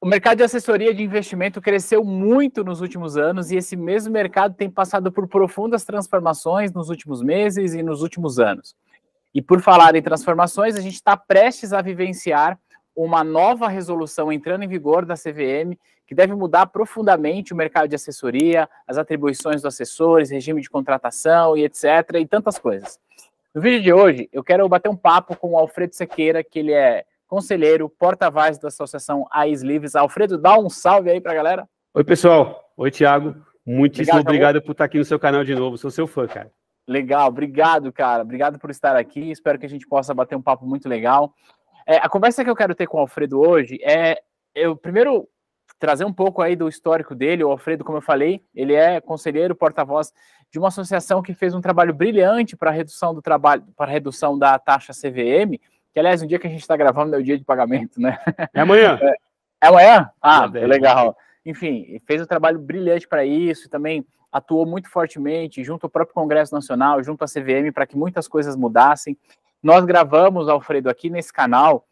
O mercado de assessoria de investimento cresceu muito nos últimos anos e esse mesmo mercado tem passado por profundas transformações nos últimos meses e nos últimos anos. E por falar em transformações, a gente está prestes a vivenciar uma nova resolução entrando em vigor da CVM, que deve mudar profundamente o mercado de assessoria, as atribuições dos assessores, regime de contratação e etc., e tantas coisas. No vídeo de hoje, eu quero bater um papo com o Alfredo Sequeira, que ele é conselheiro, porta-voz da Associação AIS Livres. Alfredo, dá um salve aí para a galera. Oi, pessoal. Oi, Thiago. Muitíssimo obrigado por estar aqui no seu canal de novo. Sou seu fã, cara. Legal, obrigado, cara. Obrigado por estar aqui. Espero que a gente possa bater um papo muito legal. A conversa que eu quero ter com o Alfredo hoje eu primeiro trazer um pouco aí do histórico dele. O Alfredo, como eu falei, ele é conselheiro, porta-voz de uma associação que fez um trabalho brilhante para a redução do trabalho, para a redução da taxa CVM, que, aliás, no dia que a gente está gravando é o dia de pagamento, né? É amanhã. É amanhã? Ah, é legal. Enfim, fez um trabalho brilhante para isso e também atuou muito fortemente junto ao próprio Congresso Nacional, junto à CVM, para que muitas coisas mudassem. Nós gravamos, Alfredo, aqui nesse canal,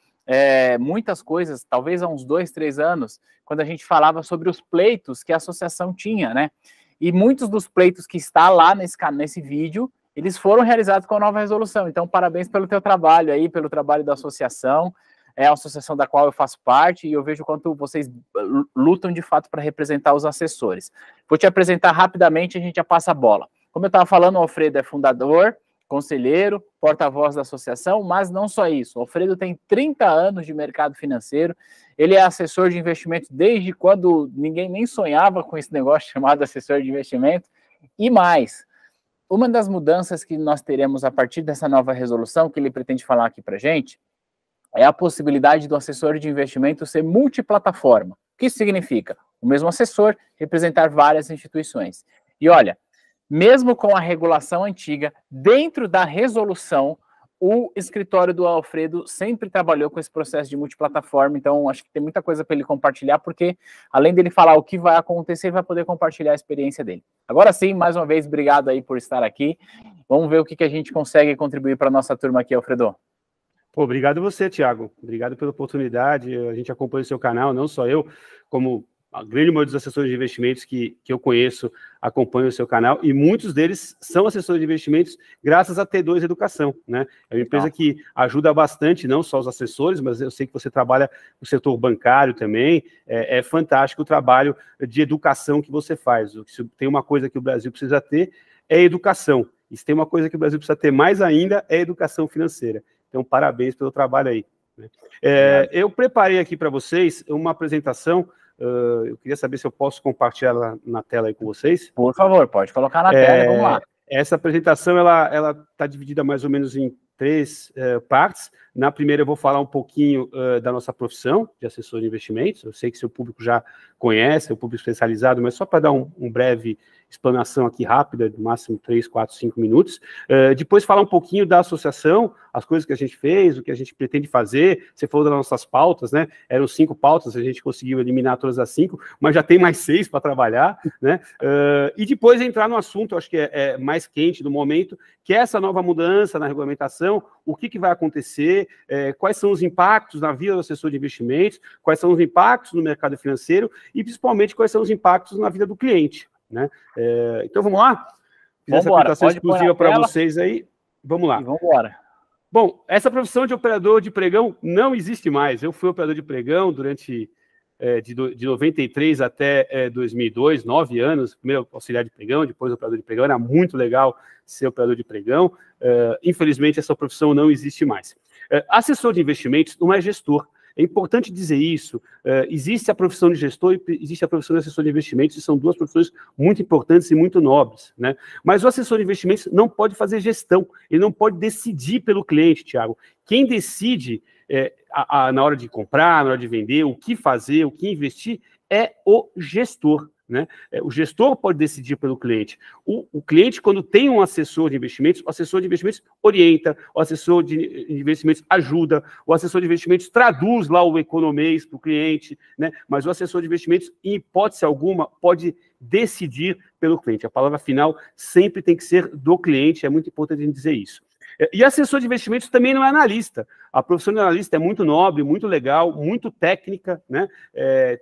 muitas coisas, talvez há uns 2, 3 anos, quando a gente falava sobre os pleitos que a associação tinha, né? E muitos dos pleitos que está lá nesse vídeo, eles foram realizados com a nova resolução. Então, parabéns pelo teu trabalho aí, pelo trabalho da associação. É a associação da qual eu faço parte e eu vejo quanto vocês lutam de fato para representar os assessores. Vou te apresentar rapidamente e a gente já passa a bola. Como eu estava falando, o Alfredo é fundador, conselheiro, porta-voz da associação, mas não só isso. O Alfredo tem 30 anos de mercado financeiro, ele é assessor de investimento desde quando ninguém nem sonhava com esse negócio chamado assessor de investimento, e mais. Uma das mudanças que nós teremos a partir dessa nova resolução, que ele pretende falar aqui para a gente, é a possibilidade do assessor de investimento ser multiplataforma. O que isso significa? O mesmo assessor representar várias instituições. E olha, mesmo com a regulação antiga, dentro da resolução, o escritório do Alfredo sempre trabalhou com esse processo de multiplataforma, então acho que tem muita coisa para ele compartilhar, porque além dele falar o que vai acontecer, ele vai poder compartilhar a experiência dele. Agora sim, mais uma vez, obrigado aí por estar aqui. Vamos ver o que a gente consegue contribuir para a nossa turma aqui, Alfredo. Pô, obrigado a você, Thiago. Obrigado pela oportunidade. A gente acompanha o seu canal, não só eu, como a grande maioria dos assessores de investimentos que eu conheço acompanham o seu canal, e muitos deles são assessores de investimentos graças a T2 Educação, né? É uma empresa que ajuda bastante, não só os assessores, mas eu sei que você trabalha no setor bancário também. É fantástico o trabalho de educação que você faz. Se tem uma coisa que o Brasil precisa ter, é educação. E se tem uma coisa que o Brasil precisa ter mais ainda, é educação financeira. Então, parabéns pelo trabalho aí. Eu preparei aqui para vocês uma apresentação. Eu queria saber se eu posso compartilhar na tela aí com vocês. Por favor, pode colocar na tela, vamos lá. Essa apresentação, ela está dividida mais ou menos em 3 partes. Na primeira eu vou falar um pouquinho da nossa profissão de assessor de investimentos. Eu sei que seu público já conhece, é o público especializado, mas só para dar um breve explanação aqui rápida, no máximo 3, 4, 5 minutos. Depois falar um pouquinho da associação, as coisas que a gente fez, o que a gente pretende fazer. Você falou das nossas pautas, né? Eram 5 pautas, a gente conseguiu eliminar todas as 5, mas já tem mais 6 para trabalhar, né? E depois entrar no assunto, acho que é mais quente do momento, que é essa nova mudança na regulamentação, o que vai acontecer, quais são os impactos na vida do assessor de investimentos, quais são os impactos no mercado financeiro e, principalmente, quais são os impactos na vida do cliente, né? Então, vamos lá? Fiz essa apresentação exclusiva para vocês aí. Vamos lá. Vamos embora. Bom, essa profissão de operador de pregão não existe mais. Eu fui operador de pregão durante de 93 até 2002, 9 anos, primeiro auxiliar de pregão, depois operador de pregão. Era muito legal ser operador de pregão. Infelizmente, essa profissão não existe mais. Assessor de investimentos não é gestor. É importante dizer isso. Existe a profissão de gestor e existe a profissão de assessor de investimentos, e são duas profissões muito importantes e muito nobres, né? Mas o assessor de investimentos não pode fazer gestão, ele não pode decidir pelo cliente, Thiago. Quem decide na hora de comprar, na hora de vender, o que fazer, o que investir, é o gestor, né? O gestor pode decidir pelo cliente. O cliente, quando tem um assessor de investimentos, o assessor de investimentos orienta, o assessor de investimentos ajuda, o assessor de investimentos traduz lá o economês para o cliente, né? Mas o assessor de investimentos, em hipótese alguma, pode decidir pelo cliente. A palavra final sempre tem que ser do cliente, é muito importante a gente dizer isso. E assessor de investimentos também não é analista. A profissão de analista é muito nobre, muito legal, muito técnica, né?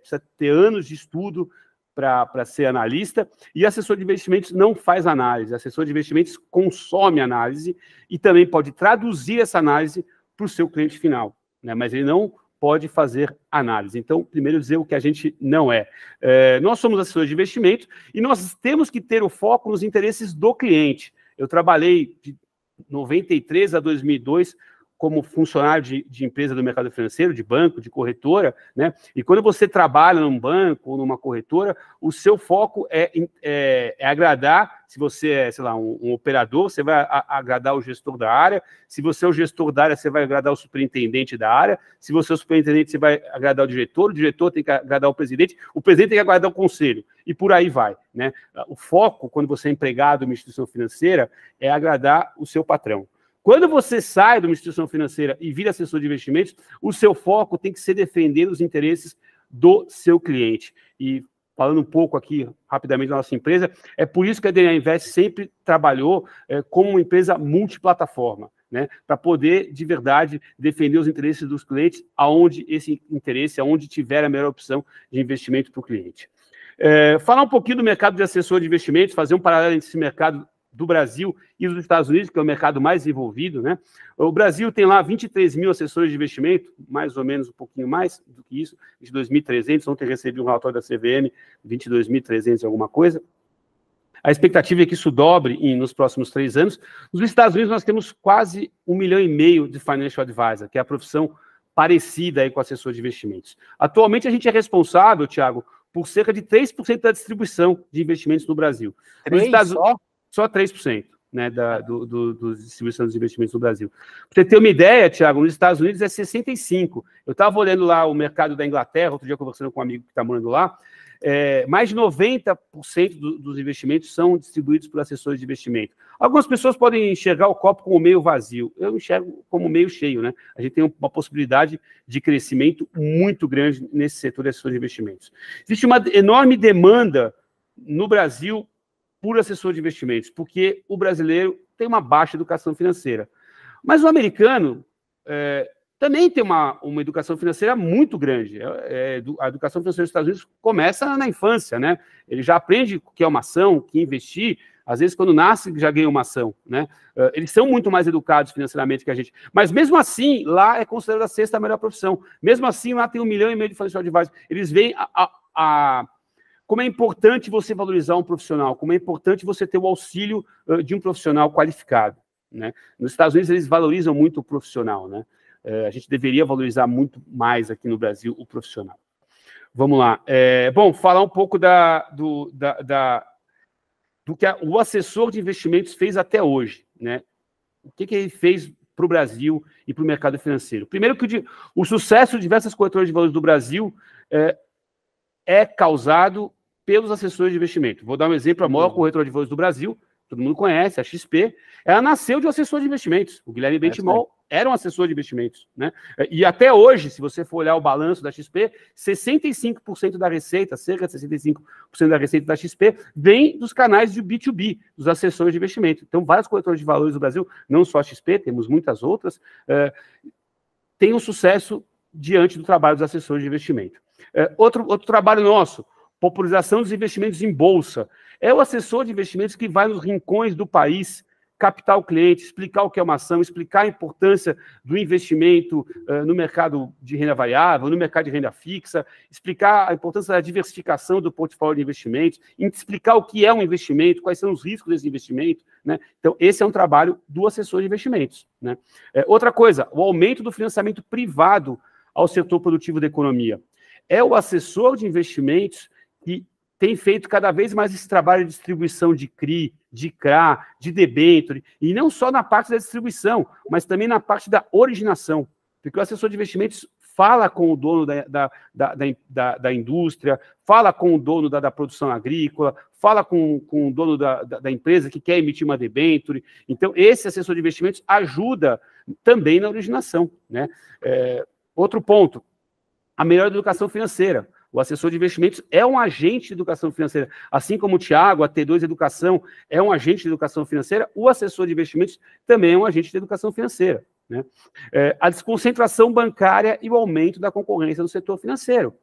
Precisa ter anos de estudo para ser analista, e assessor de investimentos não faz análise. Assessor de investimentos consome análise e também pode traduzir essa análise para o seu cliente final, né? Mas ele não pode fazer análise. Então, primeiro dizer o que a gente não é. Nós somos assessores de investimento e nós temos que ter o foco nos interesses do cliente. Eu trabalhei de 93 a 2002 como funcionário de empresa do mercado financeiro, de banco, de corretora, né? E quando você trabalha num banco ou numa corretora, o seu foco é agradar, se você é, sei lá, um operador, você vai agradar o gestor da área, se você é o gestor da área, você vai agradar o superintendente da área, se você é o superintendente, você vai agradar o diretor tem que agradar o presidente tem que agradar o conselho, e por aí vai, né? O foco, quando você é empregado em uma instituição financeira, é agradar o seu patrão. Quando você sai de uma instituição financeira e vira assessor de investimentos, o seu foco tem que ser defender os interesses do seu cliente. E falando um pouco aqui, rapidamente, da nossa empresa, é por isso que a DNA Invest sempre trabalhou como uma empresa multiplataforma, né, para poder, de verdade, defender os interesses dos clientes, aonde esse interesse, aonde tiver a melhor opção de investimento para o cliente. Falar um pouquinho do mercado de assessor de investimentos, fazer um paralelo entre esse mercado do Brasil e dos Estados Unidos, que é o mercado mais desenvolvido, né? O Brasil tem lá 23 mil assessores de investimento, mais ou menos um pouquinho mais do que isso, 22.300, ontem recebi um relatório da CVM, 22.300 alguma coisa. A expectativa é que isso dobre nos próximos 3 anos. Nos Estados Unidos nós temos quase 1,5 milhão de financial advisor, que é a profissão parecida aí com assessor de investimentos. Atualmente a gente é responsável, Thiago, por cerca de 3% da distribuição de investimentos no Brasil. Nos Estados Unidos, só 3%, né, da distribuição dos investimentos no Brasil. Para você ter uma ideia, Thiago, nos Estados Unidos é 65%. Eu estava olhando lá o mercado da Inglaterra, outro dia conversando com um amigo que está morando lá, mais de 90% dos investimentos são distribuídos por assessores de investimento. Algumas pessoas podem enxergar o copo como meio vazio, eu enxergo como meio cheio, né? A gente tem uma possibilidade de crescimento muito grande nesse setor de assessores de investimentos. Existe uma enorme demanda no Brasil por assessor de investimentos, porque o brasileiro tem uma baixa educação financeira. Mas o americano também tem uma educação financeira muito grande. A educação financeira dos Estados Unidos começa na infância, né? Ele já aprende o que é uma ação, o que investir. Às vezes, quando nasce, já ganha uma ação, né? Eles são muito mais educados financeiramente que a gente. Mas, mesmo assim, lá é considerada a 6ª melhor profissão. Mesmo assim, lá tem 1,5 milhão de financial advisors. Eles veem como é importante você valorizar um profissional, como é importante você ter o auxílio de um profissional qualificado, né? Nos Estados Unidos, eles valorizam muito o profissional, né? A gente deveria valorizar muito mais aqui no Brasil o profissional. Vamos lá. Bom, falar um pouco do que o assessor de investimentos fez até hoje, né? O que ele fez para o Brasil e para o mercado financeiro. Primeiro que o sucesso de diversas corretoras de valores do Brasil é causado pelos assessores de investimento. Vou dar um exemplo, a maior corretora de valores do Brasil, todo mundo conhece, a XP, ela nasceu de um assessor de investimentos. O Guilherme Benchimol era um assessor de investimentos, né? E até hoje, se você for olhar o balanço da XP, 65% da receita, cerca de 65% da receita da XP, vem dos canais de B2B, dos assessores de investimento. Então, várias corretoras de valores do Brasil, não só a XP, temos muitas outras, têm um sucesso diante do trabalho dos assessores de investimento. Outro trabalho nosso, popularização dos investimentos em bolsa. É o assessor de investimentos que vai nos rincões do país captar o cliente, explicar o que é uma ação, explicar a importância do investimento no mercado de renda variável, no mercado de renda fixa, explicar a importância da diversificação do portfólio de investimentos, explicar o que é um investimento, quais são os riscos desse investimento, né? Então, esse é um trabalho do assessor de investimentos, né? Outra coisa, o aumento do financiamento privado ao setor produtivo da economia. É o assessor de investimentos que tem feito cada vez mais esse trabalho de distribuição de CRI, de CRA, de debênture, e não só na parte da distribuição, mas também na parte da originação, porque o assessor de investimentos fala com o dono da indústria, fala com o dono da produção agrícola, fala com o dono da empresa que quer emitir uma debênture. Então, esse assessor de investimentos ajuda também na originação, né? Outro ponto, a melhor educação financeira. O assessor de investimentos é um agente de educação financeira. Assim como o Thiago, a T2 Educação, é um agente de educação financeira, o assessor de investimentos também é um agente de educação financeira, né? A desconcentração bancária e o aumento da concorrência no setor financeiro.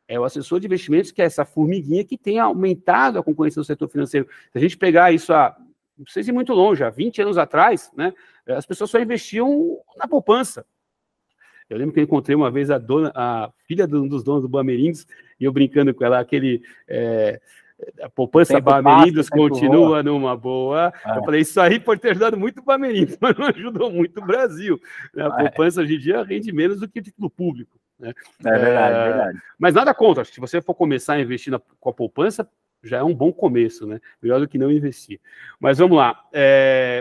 É o assessor de investimentos que é essa formiguinha que tem aumentado a concorrência no setor financeiro. Se a gente pegar isso não precisa ir muito longe, há 20 anos atrás, né, as pessoas só investiam na poupança. Eu lembro que eu encontrei uma vez a filha de um dos donos do Bamerindos, e eu brincando com ela, a poupança Bamerindos continua numa boa. Eu falei, isso aí pode ter ajudado muito o Bamerindos, mas não ajudou muito o Brasil. A poupança hoje em dia rende menos do que o título público, né? É verdade. Mas nada contra, se você for começar a investir com a poupança, já é um bom começo, né? Melhor do que não investir. Mas vamos lá.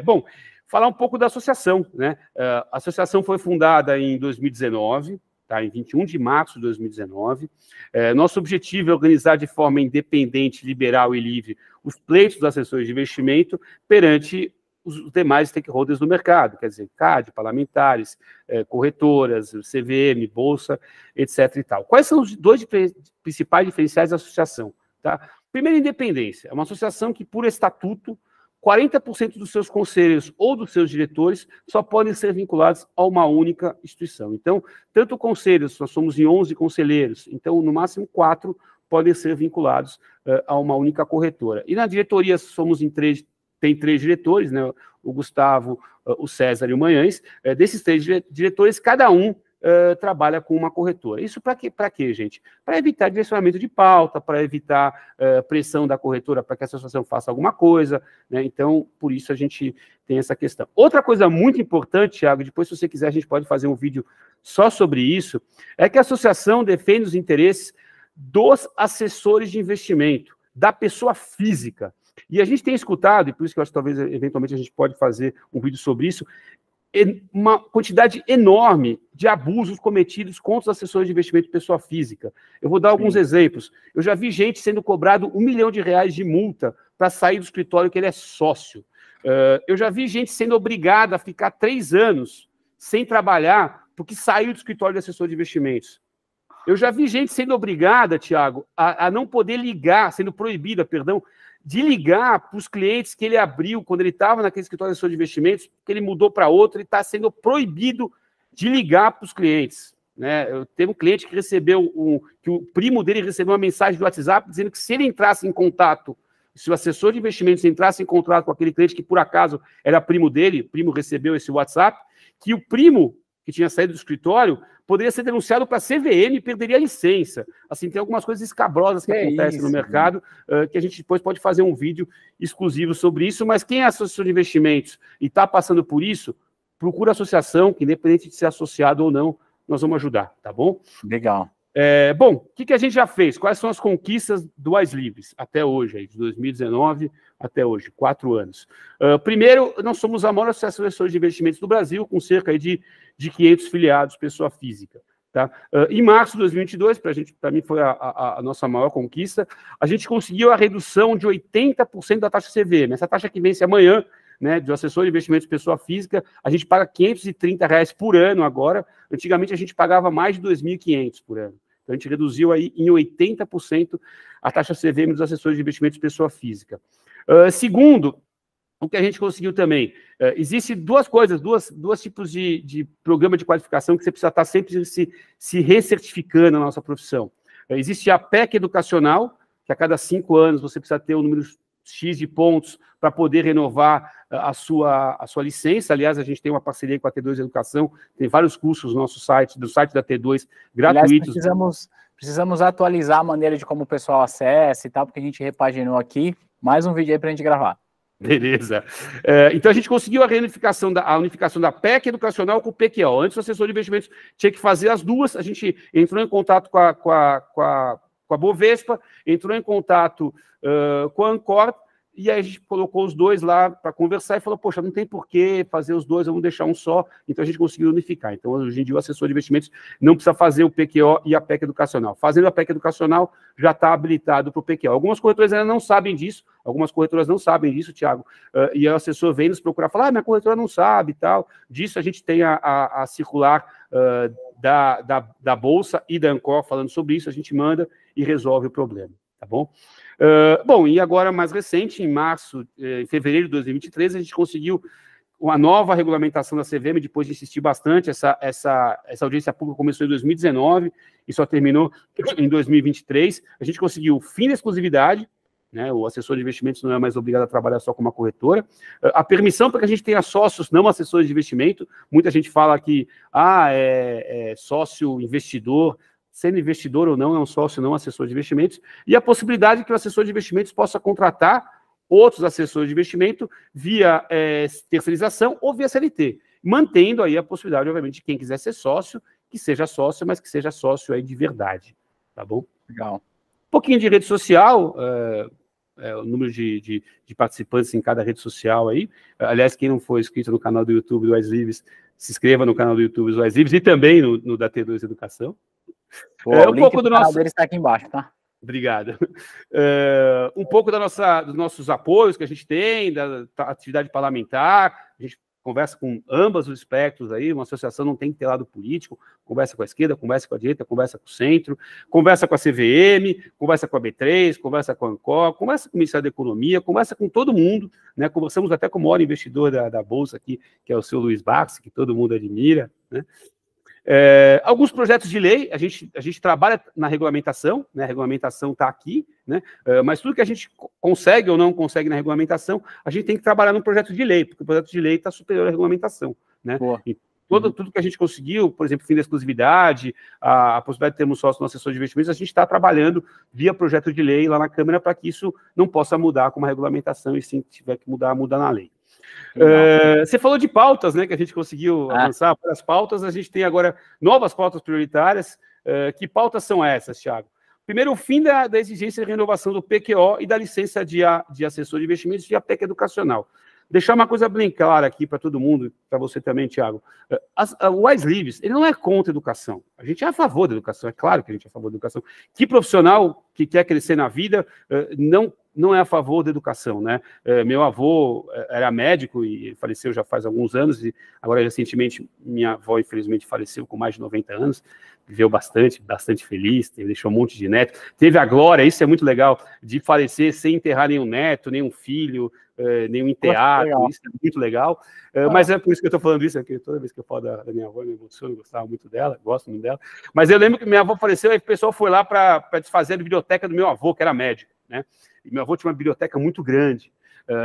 Bom, falar um pouco da associação, né? A associação foi fundada em 2019, tá? Em 21 de março de 2019. Nosso objetivo é organizar de forma independente, liberal e livre os pleitos dos assessores de investimento perante os demais stakeholders do mercado, quer dizer, CAD, parlamentares, corretoras, CVM, Bolsa, etc. e tal. Quais são os dois principais diferenciais da associação? Tá? Primeiro, independência. É uma associação que, por estatuto, 40% dos seus conselheiros ou dos seus diretores só podem ser vinculados a uma única instituição. Então, tanto conselhos, nós somos em 11 conselheiros, então, no máximo 4 podem ser vinculados a uma única corretora. E na diretoria, somos tem 3 diretores, né? O Gustavo, o César e o Manhães. Desses 3 diretores, cada um trabalha com uma corretora. Isso para quê, gente? Para evitar direcionamento de pauta, para evitar pressão da corretora para que a associação faça alguma coisa, né? Então, por isso a gente tem essa questão. Outra coisa muito importante, Thiago, depois, se você quiser, a gente pode fazer um vídeo só sobre isso, é que a associação defende os interesses dos assessores de investimento, da pessoa física. E a gente tem escutado, e por isso que eu acho que talvez, eventualmente, a gente pode fazer um vídeo sobre isso, uma quantidade enorme de abusos cometidos contra os assessores de investimento de pessoa física. Eu vou dar alguns exemplos. Eu já vi gente sendo cobrado R$1 milhão de multa para sair do escritório que ele é sócio. Eu já vi gente sendo obrigada a ficar 3 anos sem trabalhar porque saiu do escritório de assessor de investimentos. Eu já vi gente sendo obrigada, Thiago, a não poder ligar, sendo proibida, perdão, de ligar para os clientes que ele abriu quando ele estava naquele escritório de assessor de investimentos, que ele mudou para outro, ele está sendo proibido de ligar para os clientes, né? Eu tenho um cliente que recebeu, que o primo dele recebeu uma mensagem do WhatsApp dizendo que se ele entrasse em contato, se o assessor de investimentos entrasse em contato com aquele cliente que por acaso era primo dele, o primo recebeu esse WhatsApp, que o primo que tinha saído do escritório poderia ser denunciado para a CVM e perderia a licença. Assim, tem algumas coisas escabrosas que acontecem no mercado, que a gente depois pode fazer um vídeo exclusivo sobre isso, mas quem é assessor de investimentos e está passando por isso, procura a associação, que independente de ser associado ou não, nós vamos ajudar, tá bom? Legal. Bom, o que a gente já fez? Quais são as conquistas do AIS Livres até hoje, aí, de 2019 até hoje, 4 anos? Primeiro, nós somos a maior associação de assessores de investimentos do Brasil, com cerca de 500 filiados, pessoa física. Tá? Em março de 2022, para mim foi a nossa maior conquista, a gente conseguiu a redução de 80% da taxa CVM. Essa taxa que vence amanhã, né, do assessor de investimentos pessoa física, a gente paga R$530 por ano agora. Antigamente a gente pagava mais de R$2.500 por ano. Então, a gente reduziu aí em 80% a taxa CVM dos assessores de investimentos pessoa física. Segundo, o que a gente conseguiu também, existem duas coisas, dois tipos de programa de qualificação que você precisa estar sempre se recertificando na nossa profissão. Existe a PEC educacional, que a cada 5 anos você precisa ter um número X de pontos para poder renovar a sua licença. Aliás, a gente tem uma parceria com a T2 Educação, tem vários cursos no nosso site, do site da T2, gratuitos. Aliás, precisamos atualizar a maneira de como o pessoal acessa e tal, porque a gente repaginou aqui. Mais um vídeo aí para a gente gravar. Beleza. Então, a gente conseguiu a unificação da PEC educacional com o PQO. Antes, o assessor de investimentos tinha que fazer as duas. A gente entrou em contato com a Bovespa, entrou em contato com a Ancor, e aí a gente colocou os dois lá para conversar e falou, poxa, não tem por que fazer os dois, vamos deixar um só. Então, a gente conseguiu unificar. Então, hoje em dia, o assessor de investimentos não precisa fazer o PQO e a PEC educacional. Fazendo a PEC educacional, já está habilitado para o PQO. Algumas corretoras ainda não sabem disso, Thiago, e o assessor vem nos procurar, falar, minha corretora não sabe e tal. Disso, a gente tem a circular da Bolsa e da Ancor falando sobre isso, a gente manda e resolve o problema, tá bom? Bom, e agora, mais recente, em fevereiro de 2023, a gente conseguiu uma nova regulamentação da CVM, depois de insistir bastante. Essa audiência pública começou em 2019 e só terminou em 2023. A gente conseguiu o fim da exclusividade, né? O assessor de investimentos não é mais obrigado a trabalhar só com uma corretora. A permissão para que a gente tenha sócios, não assessores de investimento. Muita gente fala que sócio investidor, sendo investidor ou não, é um sócio, não assessor de investimentos. E a possibilidade que o assessor de investimentos possa contratar outros assessores de investimento via terceirização ou via CLT, mantendo aí a possibilidade, obviamente, de quem quiser ser sócio, que seja sócio, mas que seja sócio aí de verdade, tá bom? Legal. Um pouquinho de rede social, o número de participantes em cada rede social aí. Aliás, quem não for inscrito no canal do YouTube do Wise Livres, se inscreva no canal do YouTube do Wise Livres e também no da T2 Educação. O link pouco do nosso dele está aqui embaixo, tá? Obrigado. Um pouco dos nossos apoios que a gente tem, da atividade parlamentar, a gente conversa com ambos os espectros aí, uma associação não tem que ter lado político, conversa com a esquerda, conversa com a direita, conversa com o centro, conversa com a CVM, conversa com a B3, conversa com a Ancor, conversa com o Ministério da Economia, conversa com todo mundo, né? Conversamos até com o maior investidor da Bolsa aqui, que é o seu Luiz Barsi, que todo mundo admira, né? Alguns projetos de lei, a gente trabalha na regulamentação, né? A regulamentação está aqui, né? Mas tudo que a gente consegue ou não consegue na regulamentação, a gente tem que trabalhar num projeto de lei, porque o projeto de lei está superior à regulamentação, né? E tudo que a gente conseguiu, por exemplo, fim da exclusividade, a possibilidade de termos sócio no assessor de investimentos, a gente está trabalhando via projeto de lei lá na Câmara para que isso não possa mudar com uma regulamentação e se tiver que mudar na lei. Você falou de pautas, né, que a gente conseguiu avançar para as pautas. A gente tem agora novas pautas prioritárias. Que pautas são essas, Thiago? Primeiro, o fim da exigência de renovação do PQO e da licença de assessor de investimentos via PEC educacional. Deixar uma coisa bem clara aqui para todo mundo, para você também, Thiago. O Wise Livres, ele não é contra a educação. A gente é a favor da educação, é claro que a gente é a favor da educação. Que profissional que quer crescer na vida não é a favor da educação, né? Meu avô era médico e faleceu já faz alguns anos, e agora, recentemente, minha avó, infelizmente, faleceu com mais de 90 anos, viveu bastante feliz, deixou um monte de neto. Teve a glória, isso é muito legal, de falecer sem enterrar nenhum neto, nenhum filho, nenhum enteado, isso é muito legal. Mas é por isso que eu estou falando isso aqui, toda vez que eu falo da minha avó, eu me emociono, eu gostava muito dela, gosto muito dela. Mas eu lembro que minha avó faleceu e o pessoal foi lá para desfazer a biblioteca do meu avô, que era médico, né? E meu avô tinha uma biblioteca muito grande.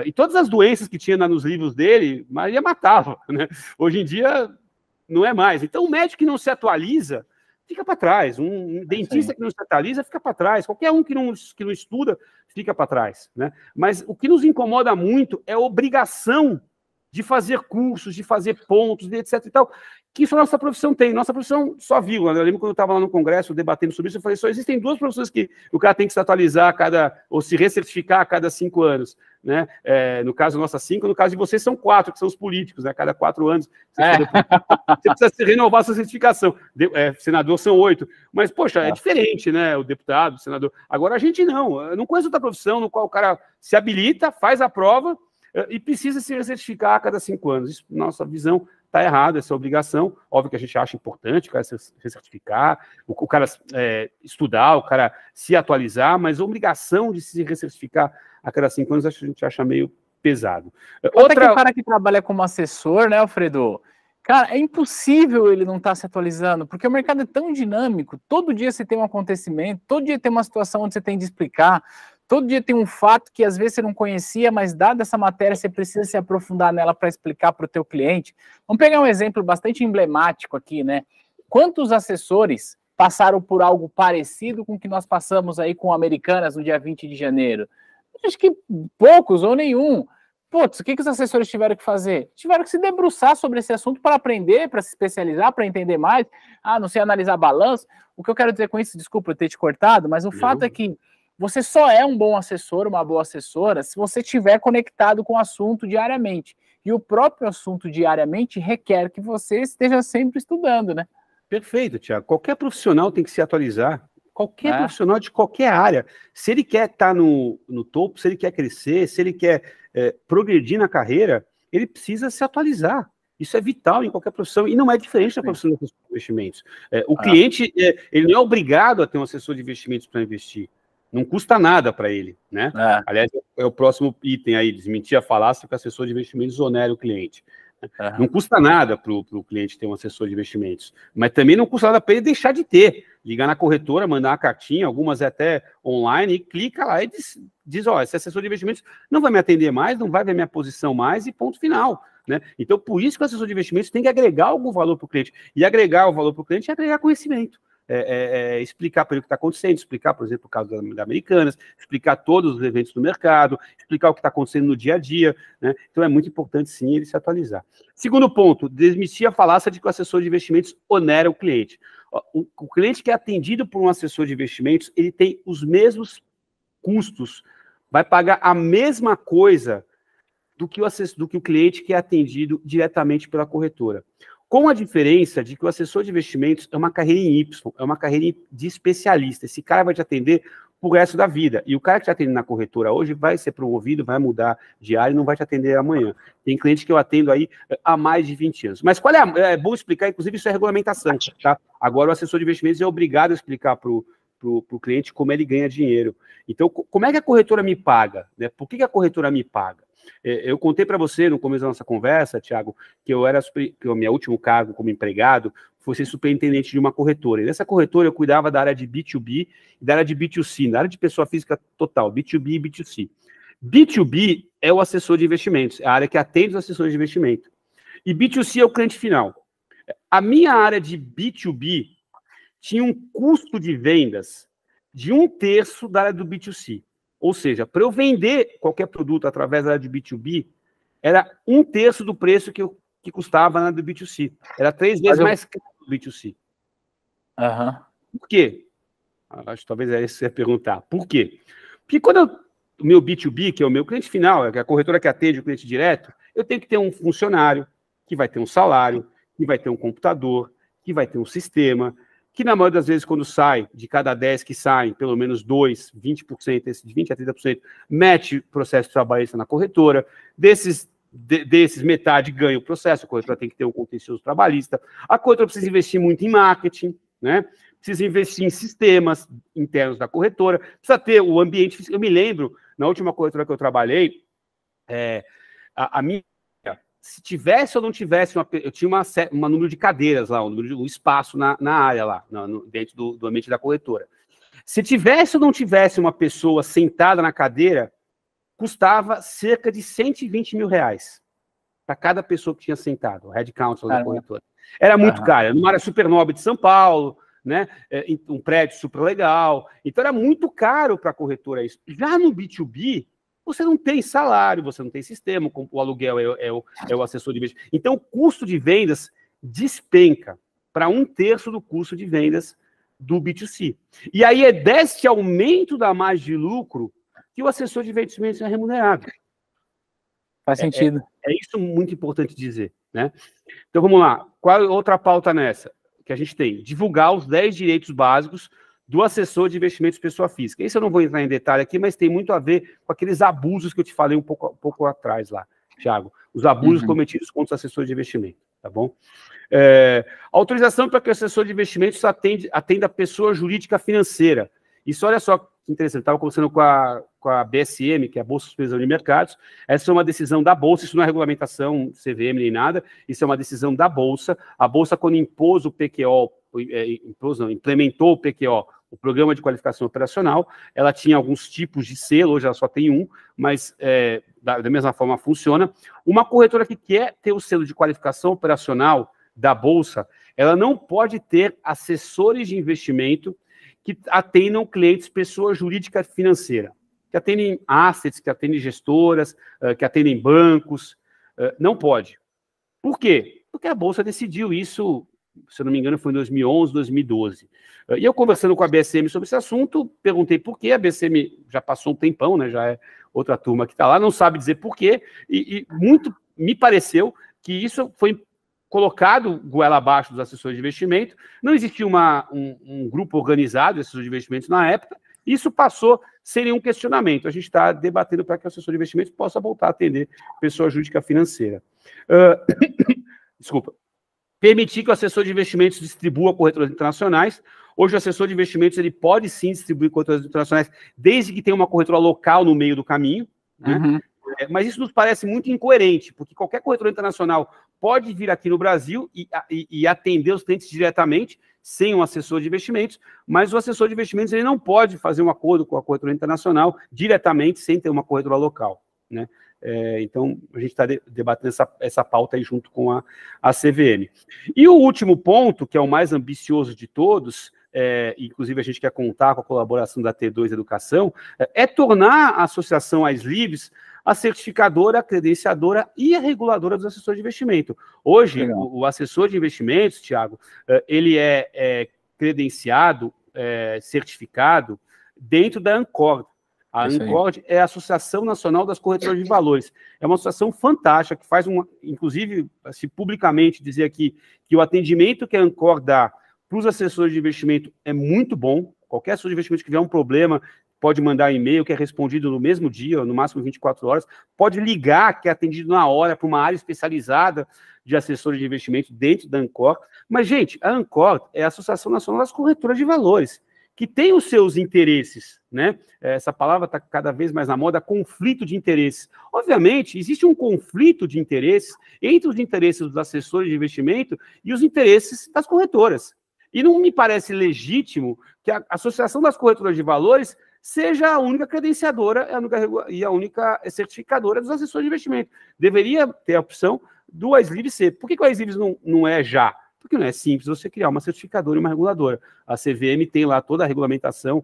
E todas as doenças que tinha nos livros dele, Maria matava, né? Hoje em dia, não é mais. Então, o médico que não se atualiza, fica para trás. Um dentista que não se atualiza, fica para trás. Qualquer um que não estuda, fica para trás, né? Mas o que nos incomoda muito é a obrigação de fazer cursos, de fazer pontos, etc. e tal, que isso a nossa profissão tem. Nossa profissão só viu. Eu lembro quando eu estava lá no Congresso debatendo sobre isso, eu falei, só existem duas profissões que o cara tem que se atualizar ou se recertificar a cada 5 anos, né? No caso nossa 5, no caso de vocês são 4, que são os políticos, né? A cada 4 anos você precisa renovar a sua certificação. Senador são 8. Mas, poxa, é diferente, né? O deputado, o senador. Agora a gente não. Eu não conheço outra profissão no qual o cara se habilita, faz a prova e precisa se recertificar a cada 5 anos. Isso, nossa visão, está errada, essa obrigação. Óbvio que a gente acha importante o cara se recertificar, o cara estudar, o cara se atualizar, mas a obrigação de se recertificar a cada 5 anos a gente acha meio pesado. Que o cara que trabalha como assessor, né, Alfredo? Cara, é impossível ele não estar se atualizando, porque o mercado é tão dinâmico, todo dia você tem um acontecimento, todo dia tem uma situação onde você tem de explicar, todo dia tem um fato que às vezes você não conhecia, mas dada essa matéria você precisa se aprofundar nela para explicar para o teu cliente. Vamos pegar um exemplo bastante emblemático aqui, né? Quantos assessores passaram por algo parecido com o que nós passamos aí com Americanas no dia 20 de janeiro? Acho que poucos ou nenhum. Putz, o que os assessores tiveram que fazer? Tiveram que se debruçar sobre esse assunto para aprender, para se especializar, para entender mais. Não sei analisar balanço. O que eu quero dizer com isso, desculpa eu ter te cortado, mas o fato é que você só é um bom assessor, uma boa assessora, se você estiver conectado com o assunto diariamente. E o próprio assunto diariamente requer que você esteja sempre estudando, né? Perfeito, Thiago. Qualquer profissional tem que se atualizar. Qualquer profissional de qualquer área. Se ele quer estar no topo, se ele quer crescer, se ele quer progredir na carreira, ele precisa se atualizar. Isso é vital em qualquer profissão. E não é diferente da profissão do assessor. investimentos. O cliente, ele não é obrigado a ter um assessor de investimentos para investir. Não custa nada para ele, né? Aliás, é o próximo item aí, desmentir a falácia que o assessor de investimentos onera o cliente. Não custa nada para o cliente ter um assessor de investimentos, mas também não custa nada para ele deixar de ter. Ligar na corretora, mandar uma cartinha, algumas até online, e clica lá e diz ó, esse assessor de investimentos não vai me atender mais, não vai ver minha posição mais, e ponto final. Né? Então, por isso que o assessor de investimentos tem que agregar algum valor para o cliente. E agregar o valor para o cliente é agregar conhecimento. Explicar para ele o que está acontecendo, explicar, por exemplo, o caso da Americanas, explicar todos os eventos do mercado, explicar o que está acontecendo no dia a dia, né? Então é muito importante, sim, ele se atualizar. Segundo ponto, desmitir a falácia de que o assessor de investimentos onera o cliente. O cliente que é atendido por um assessor de investimentos, ele tem os mesmos custos, vai pagar a mesma coisa do que o cliente que é atendido diretamente pela corretora. Com a diferença de que o assessor de investimentos é uma carreira em Y, é uma carreira de especialista. Esse cara vai te atender pro resto da vida. E o cara que te atende na corretora hoje vai ser promovido, vai mudar de área e não vai te atender amanhã. Tem cliente que eu atendo aí há mais de 20 anos. Mas qual é bom explicar, inclusive, isso é regulamentação, tá? Agora o assessor de investimentos é obrigado a explicar pro cliente como ele ganha dinheiro. Então, como é que a corretora me paga? Né? Por que a corretora me paga? Eu contei para você no começo da nossa conversa, Thiago, que que o meu último cargo como empregado foi ser superintendente de uma corretora. E nessa corretora eu cuidava da área de B2B e da área de B2C, da área de pessoa física total, B2B e B2C. B2B é o assessor de investimentos, é a área que atende os assessores de investimento. E B2C é o cliente final. A minha área de B2B tinha um custo de vendas de 1/3 da área do B2C. Ou seja, para eu vender qualquer produto através da área de B2B, era 1/3 do preço que custava na área do B2C. Era 3 vezes mais caro do B2C. Por quê? Acho que talvez é isso que você ia perguntar. Por quê? Porque quando o meu B2B, que é o meu cliente final, que é a corretora que atende o cliente direto, eu tenho que ter um funcionário que vai ter um salário, que vai ter um computador, que vai ter um sistema, que na maioria das vezes, quando sai, de cada 10 que saem, pelo menos 2, 20%, esse de 20% a 30%, mete processo trabalhista na corretora, desses, metade ganha o processo, a corretora tem que ter um contencioso trabalhista, a corretora precisa investir muito em marketing, né? Precisa investir em sistemas internos da corretora, precisa ter o ambiente. Eu me lembro, na última corretora que eu trabalhei, a minha, se tivesse ou não tivesse, eu tinha um número de cadeiras lá, um espaço na área lá, dentro do ambiente da corretora. Se tivesse ou não tivesse uma pessoa sentada na cadeira, custava cerca de 120 mil reais para cada pessoa que tinha sentado, o headcount da corretora. Era muito caro, numa área super nobre de São Paulo, né? Um prédio super legal. Então era muito caro para a corretora isso. Já no B2B, você não tem salário, você não tem sistema, o aluguel é o assessor de investimento. Então, o custo de vendas despenca para 1/3 do custo de vendas do B2C. E aí é desse aumento da margem de lucro que o assessor de investimentos é remunerado. Faz sentido. É isso muito importante dizer, né? Então, vamos lá. Qual outra pauta nessa que a gente tem? Divulgar os 10 direitos básicos do assessor de investimentos pessoa física. Isso eu não vou entrar em detalhe aqui, mas tem muito a ver com aqueles abusos que eu te falei um pouco atrás lá, Thiago. Os abusos cometidos contra os assessores de investimento, tá bom? Autorização para que o assessor de investimentos atenda a pessoa jurídica financeira. Isso, olha só que interessante, estava conversando com a BSM, que é a Bolsa de Supervisão de Mercados. Essa é uma decisão da Bolsa, isso não é regulamentação CVM nem nada, isso é uma decisão da Bolsa. A Bolsa, quando impôs o PQO, implementou o PQO, o Programa de Qualificação Operacional, ela tinha alguns tipos de selo, hoje ela só tem um, mas da mesma forma funciona. Uma corretora que quer ter o selo de qualificação operacional da Bolsa, ela não pode ter assessores de investimento que atendam clientes pessoa jurídica financeira, que atendem assets, que atendem gestoras, que atendem bancos, não pode. Por quê? Porque a Bolsa decidiu isso, se eu não me engano, foi em 2011, 2012. E eu conversando com a BSM sobre esse assunto, perguntei por quê, a BSM já passou um tempão, né, já é outra turma que está lá, não sabe dizer por quê, e muito me pareceu que isso foi colocado goela abaixo dos assessores de investimento, não existia um grupo organizado de assessores de investimentos na época, isso passou sem nenhum questionamento. A gente está debatendo para que o assessor de investimentos possa voltar a atender pessoa jurídica financeira. Desculpa. Permitir que o assessor de investimentos distribua corretoras internacionais. Hoje, o assessor de investimentos ele pode sim distribuir corretoras internacionais, desde que tenha uma corretora local no meio do caminho, né? Uhum. Mas isso nos parece muito incoerente, porque qualquer corretora internacional pode vir aqui no Brasil e atender os clientes diretamente, sem um assessor de investimentos, mas o assessor de investimentos ele não pode fazer um acordo com a corretora internacional diretamente, sem ter uma corretora local, né? Então, a gente está debatendo essa pauta aí junto com a CVM. E o último ponto, que é o mais ambicioso de todos, inclusive a gente quer contar com a colaboração da T2 Educação, é tornar a Associação AIS Livres a certificadora, a credenciadora e a reguladora dos assessores de investimento. Hoje, o assessor de investimentos, Thiago, ele é credenciado, certificado dentro da ANCOR. A ANCOR é a Associação Nacional das Corretoras de Valores. É uma associação fantástica, que faz inclusive, se publicamente dizer aqui, que o atendimento que a ANCOR dá para os assessores de investimento é muito bom. Qualquer assessor de investimento que tiver um problema, pode mandar e-mail, que é respondido no mesmo dia, no máximo 24 horas. Pode ligar, que é atendido na hora, para uma área especializada de assessores de investimento dentro da ANCOR. Mas, gente, a ANCOR é a Associação Nacional das Corretoras de Valores, que tem os seus interesses, né? Essa palavra está cada vez mais na moda, conflito de interesses. Obviamente, existe um conflito de interesses entre os interesses dos assessores de investimento e os interesses das corretoras. E não me parece legítimo que a Associação das Corretoras de Valores seja a única credenciadora e a única certificadora dos assessores de investimento. Deveria ter a opção do AIS Livres ser. Por que o AIS Livres não é já? Porque não é simples você criar uma certificadora e uma reguladora. A CVM tem lá toda a regulamentação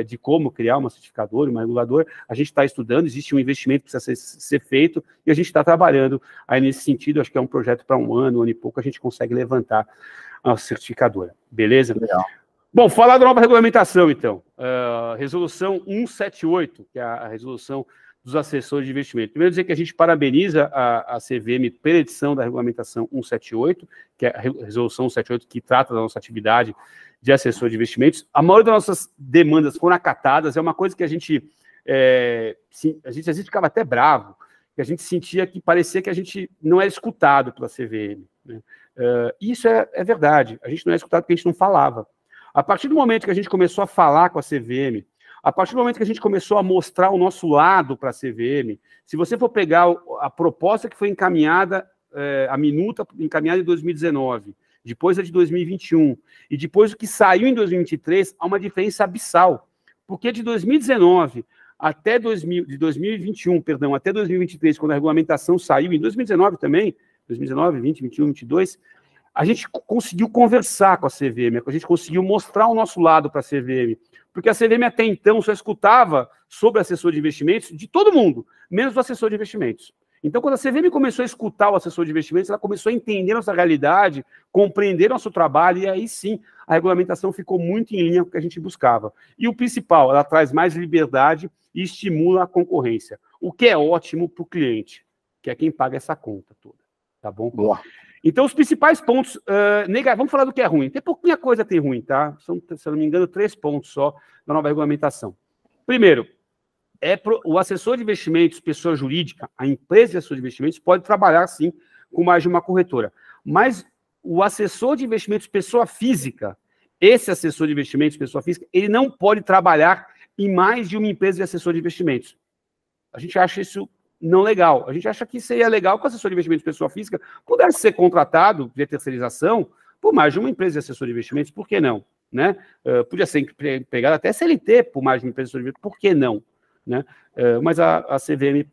de como criar uma certificadora e uma reguladora. A gente está estudando, existe um investimento que precisa ser feito e a gente está trabalhando aí nesse sentido. Acho que é um projeto para um ano e pouco, a gente consegue levantar a certificadora. Beleza? Legal. Bom, falar da nova regulamentação, então. Resolução 178, que é a resolução dos assessores de investimento. Primeiro dizer que a gente parabeniza a CVM pela edição da regulamentação 178, que é a resolução 178 que trata da nossa atividade de assessor de investimentos. A maioria das nossas demandas foram acatadas, é uma coisa que a gente às vezes ficava até bravo, que a gente sentia que parecia que a gente não era escutado pela CVM, né? Isso é verdade, a gente não é escutado porque a gente não falava. A partir do momento que a gente começou a falar com a CVM, a partir do momento que a gente começou a mostrar o nosso lado para a CVM, se você for pegar a proposta que foi encaminhada, a minuta encaminhada em 2019, depois a de 2021, e depois o que saiu em 2023, há uma diferença abissal. Porque de 2019 até 2021, perdão, até 2023, quando a regulamentação saiu, em 2019 também, 2019, 20, 21, 22, a gente conseguiu conversar com a CVM, a gente conseguiu mostrar o nosso lado para a CVM, porque a CVM até então só escutava sobre assessor de investimentos de todo mundo, menos do assessor de investimentos. Então, quando a CVM começou a escutar o assessor de investimentos, ela começou a entender nossa realidade, compreender nosso trabalho, e aí sim, a regulamentação ficou muito em linha com o que a gente buscava. E o principal, ela traz mais liberdade e estimula a concorrência, o que é ótimo para o cliente, que é quem paga essa conta toda, tá bom? Boa. Então, os principais pontos, vamos falar do que é ruim. Tem pouquinha coisa tem ruim, tá? São, se eu não me engano, 3 pontos só da nova regulamentação. Primeiro, o assessor de investimentos, pessoa jurídica, a empresa de assessor de investimentos, pode trabalhar, sim, com mais de uma corretora. Mas o assessor de investimentos, pessoa física, esse assessor de investimentos, pessoa física, ele não pode trabalhar em mais de uma empresa de assessor de investimentos. A gente acha isso não legal. A gente acha que seria legal que o assessor de investimentos pessoa física pudesse ser contratado via terceirização por mais de uma empresa de assessor de investimentos, por que não? Né? Podia ser empregado até CLT por mais de uma empresa de assessor de investimentos, por que não? Né? Mas a CVM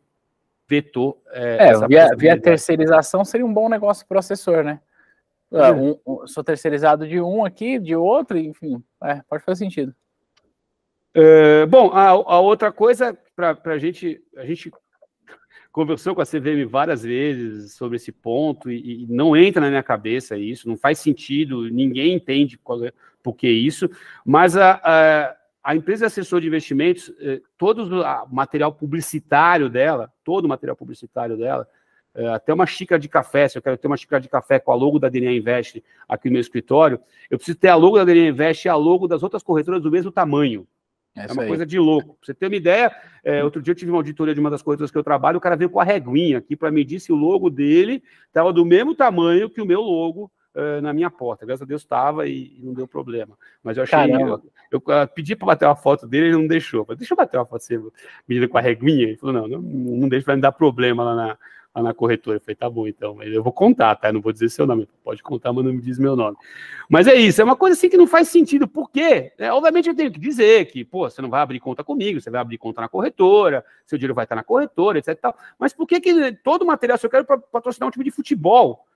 vetou essa via terceirização seria um bom negócio para o assessor, né? Sou terceirizado de um aqui, de outro, enfim, pode fazer sentido. Bom, a outra coisa, a gente conversou com a CVM várias vezes sobre esse ponto e não entra na minha cabeça isso, não faz sentido, ninguém entende por que isso, mas a empresa de assessor de investimentos, todo o material publicitário dela, até uma xícara de café, se eu quero ter uma xícara de café com a logo da DNA Invest aqui no meu escritório, eu preciso ter a logo da DNA Invest e a logo das outras corretoras do mesmo tamanho. É uma coisa de louco. Pra você ter uma ideia, outro dia eu tive uma auditoria de uma das corretoras que eu trabalho, o cara veio com a reguinha aqui para medir se o logo dele estava do mesmo tamanho que o meu logo na minha porta. Graças a Deus estava e não deu problema. Mas eu achei... Eu pedi para bater uma foto dele, ele não deixou. Eu falei, deixa eu bater uma foto você, menina com a reguinha. Ele falou, não deixa, vai me dar problema lá na corretora. Eu falei, tá bom, então. Eu vou contar, tá? Eu não vou dizer seu nome. Pode contar, mas não me diz meu nome. Mas é isso, é uma coisa assim que não faz sentido. Por quê? Obviamente eu tenho que dizer que, pô, você não vai abrir conta comigo, você vai abrir conta na corretora, seu dinheiro vai estar na corretora, etc. Tal. Mas por que todo material, se eu quero patrocinar um time de futebol,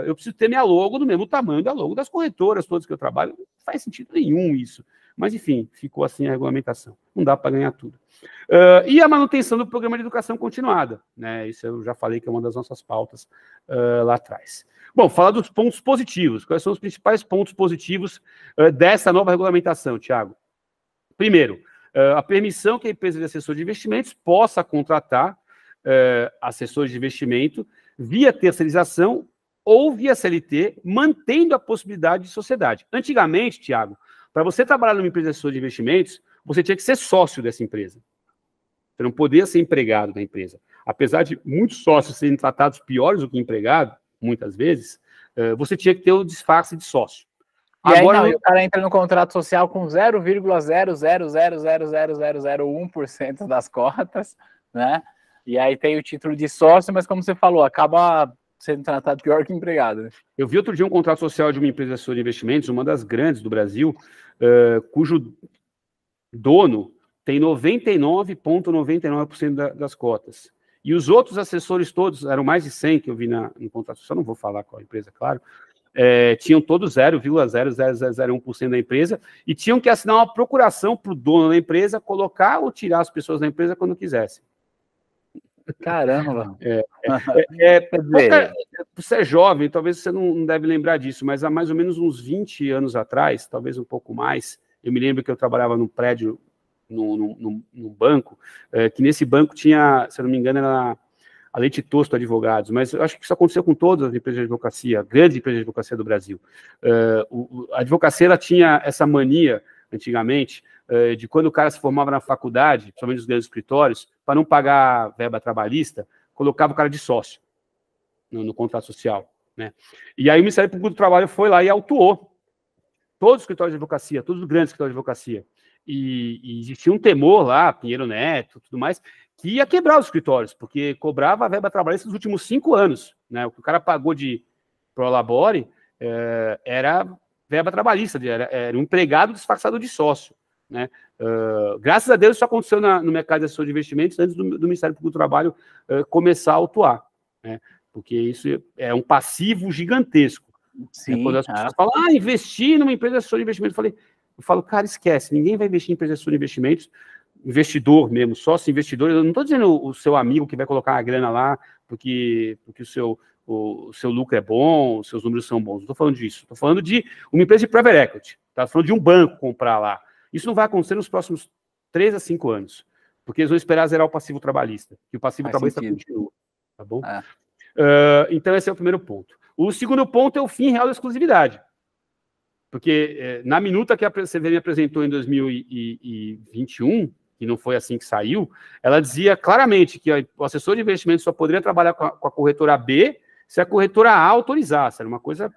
eu preciso ter minha logo do mesmo tamanho da logo das corretoras todas que eu trabalho? Não faz sentido nenhum isso. Mas, enfim, ficou assim a regulamentação. Não dá para ganhar tudo. E a manutenção do programa de educação continuada, né? Isso eu já falei que é uma das nossas pautas lá atrás. Bom, falar dos pontos positivos. Quais são os principais pontos positivos dessa nova regulamentação, Thiago? Primeiro, a permissão que a empresa de assessor de investimentos possa contratar assessores de investimento via terceirização ou via CLT, mantendo a possibilidade de sociedade. Antigamente, Thiago, para você trabalhar numa empresa de assessor de investimentos, você tinha que ser sócio dessa empresa. Você não podia ser empregado da empresa. Apesar de muitos sócios serem tratados piores do que empregado, muitas vezes, você tinha que ter o disfarce de sócio. E agora aí, o cara entra no contrato social com 0,000000001% das cotas, né? E aí tem o título de sócio, mas como você falou, acaba sendo tratado pior que empregado. Né? Eu vi outro dia um contrato social de uma empresa de assessor de investimentos, uma das grandes do Brasil, cujo dono tem 99,99% das cotas. E os outros assessores todos, eram mais de 100 que eu vi no contrato social, não vou falar qual a empresa, claro, tinham todos 0,00001% da empresa e tinham que assinar uma procuração para o dono da empresa colocar ou tirar as pessoas da empresa quando quisessem. Caramba! Você é jovem, talvez você não deve lembrar disso, mas há mais ou menos uns 20 anos atrás, talvez um pouco mais, eu me lembro que eu trabalhava num prédio, num banco, que nesse banco tinha, se eu não me engano, era a Leite Tosto Advogados, mas eu acho que isso aconteceu com todas as empresas de advocacia, grandes empresas de advocacia do Brasil. A advocacia ela tinha essa mania, antigamente, de quando o cara se formava na faculdade, principalmente os grandes escritórios, para não pagar verba trabalhista, colocava o cara de sócio no contrato social. Né? E aí o Ministério Público do Trabalho foi lá e autuou todos os escritórios de advocacia, todos os grandes escritórios de advocacia. E existia um temor lá, Pinheiro Neto, tudo mais, que ia quebrar os escritórios, porque cobrava a verba trabalhista nos últimos 5 anos. Né? O que o cara pagou de prolabore era verba trabalhista, era um empregado disfarçado de sócio. Né? Graças a Deus isso aconteceu no mercado de assessor de investimentos antes do Ministério Público do Trabalho começar a autuar, né? Porque isso é um passivo gigantesco. Sim, quando as pessoas falam, investir numa empresa de assessor de investimento, eu falo, cara, esquece, ninguém vai investir em empresa de assessor de investimentos, investidor mesmo, sócio investidor, eu não estou dizendo o seu amigo que vai colocar a grana lá porque o seu lucro é bom, os seus números são bons, não estou falando disso, estou falando de uma empresa de private equity, estou falando de um banco comprar lá. Isso não vai acontecer nos próximos 3 a 5 anos, porque eles vão esperar zerar o passivo trabalhista, e o passivo trabalhista continua, tá bom? Então esse é o primeiro ponto. O segundo ponto é o fim real da exclusividade, porque na minuta que a CVM apresentou em 2021, que não foi assim que saiu, ela dizia claramente que o assessor de investimento só poderia trabalhar com a corretora B se a corretora A autorizasse, era uma coisa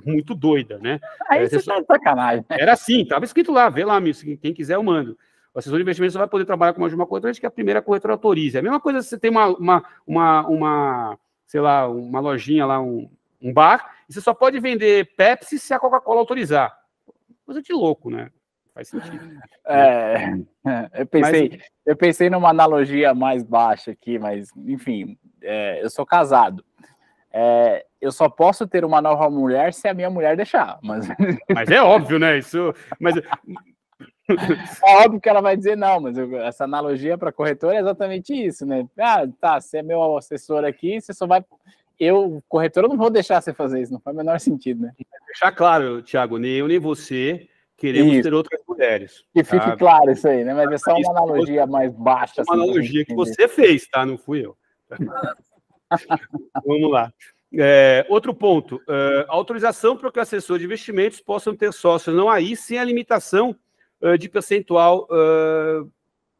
muito doida, né? Aí você tá de sacanagem. Era assim, estava escrito lá, vê lá, quem quiser eu mando. O assessor de investimento só vai poder trabalhar com uma corretora desde que a primeira corretora autorize. É a mesma coisa se você tem sei lá, uma lojinha lá, um bar, e você só pode vender Pepsi se a Coca-Cola autorizar. Coisa de louco, né? Faz sentido. Eu pensei numa analogia mais baixa aqui, mas, enfim, eu sou casado. Eu só posso ter uma nova mulher se a minha mulher deixar. Mas é óbvio, né? Isso. É óbvio que ela vai dizer não, mas essa analogia para corretor é exatamente isso, né? Você é meu assessor aqui, você só vai. Corretor, eu não vou deixar você fazer isso, não faz o menor sentido, né? Deixar claro, Thiago, nem eu nem você queremos ter outras mulheres. Que fique claro isso aí, né? Mas é só uma analogia mais baixa. Uma analogia que você fez, tá? Não fui eu. Vamos lá. Outro ponto. Autorização para que o assessor de investimentos possam ter sócios não aí, sem a limitação de percentual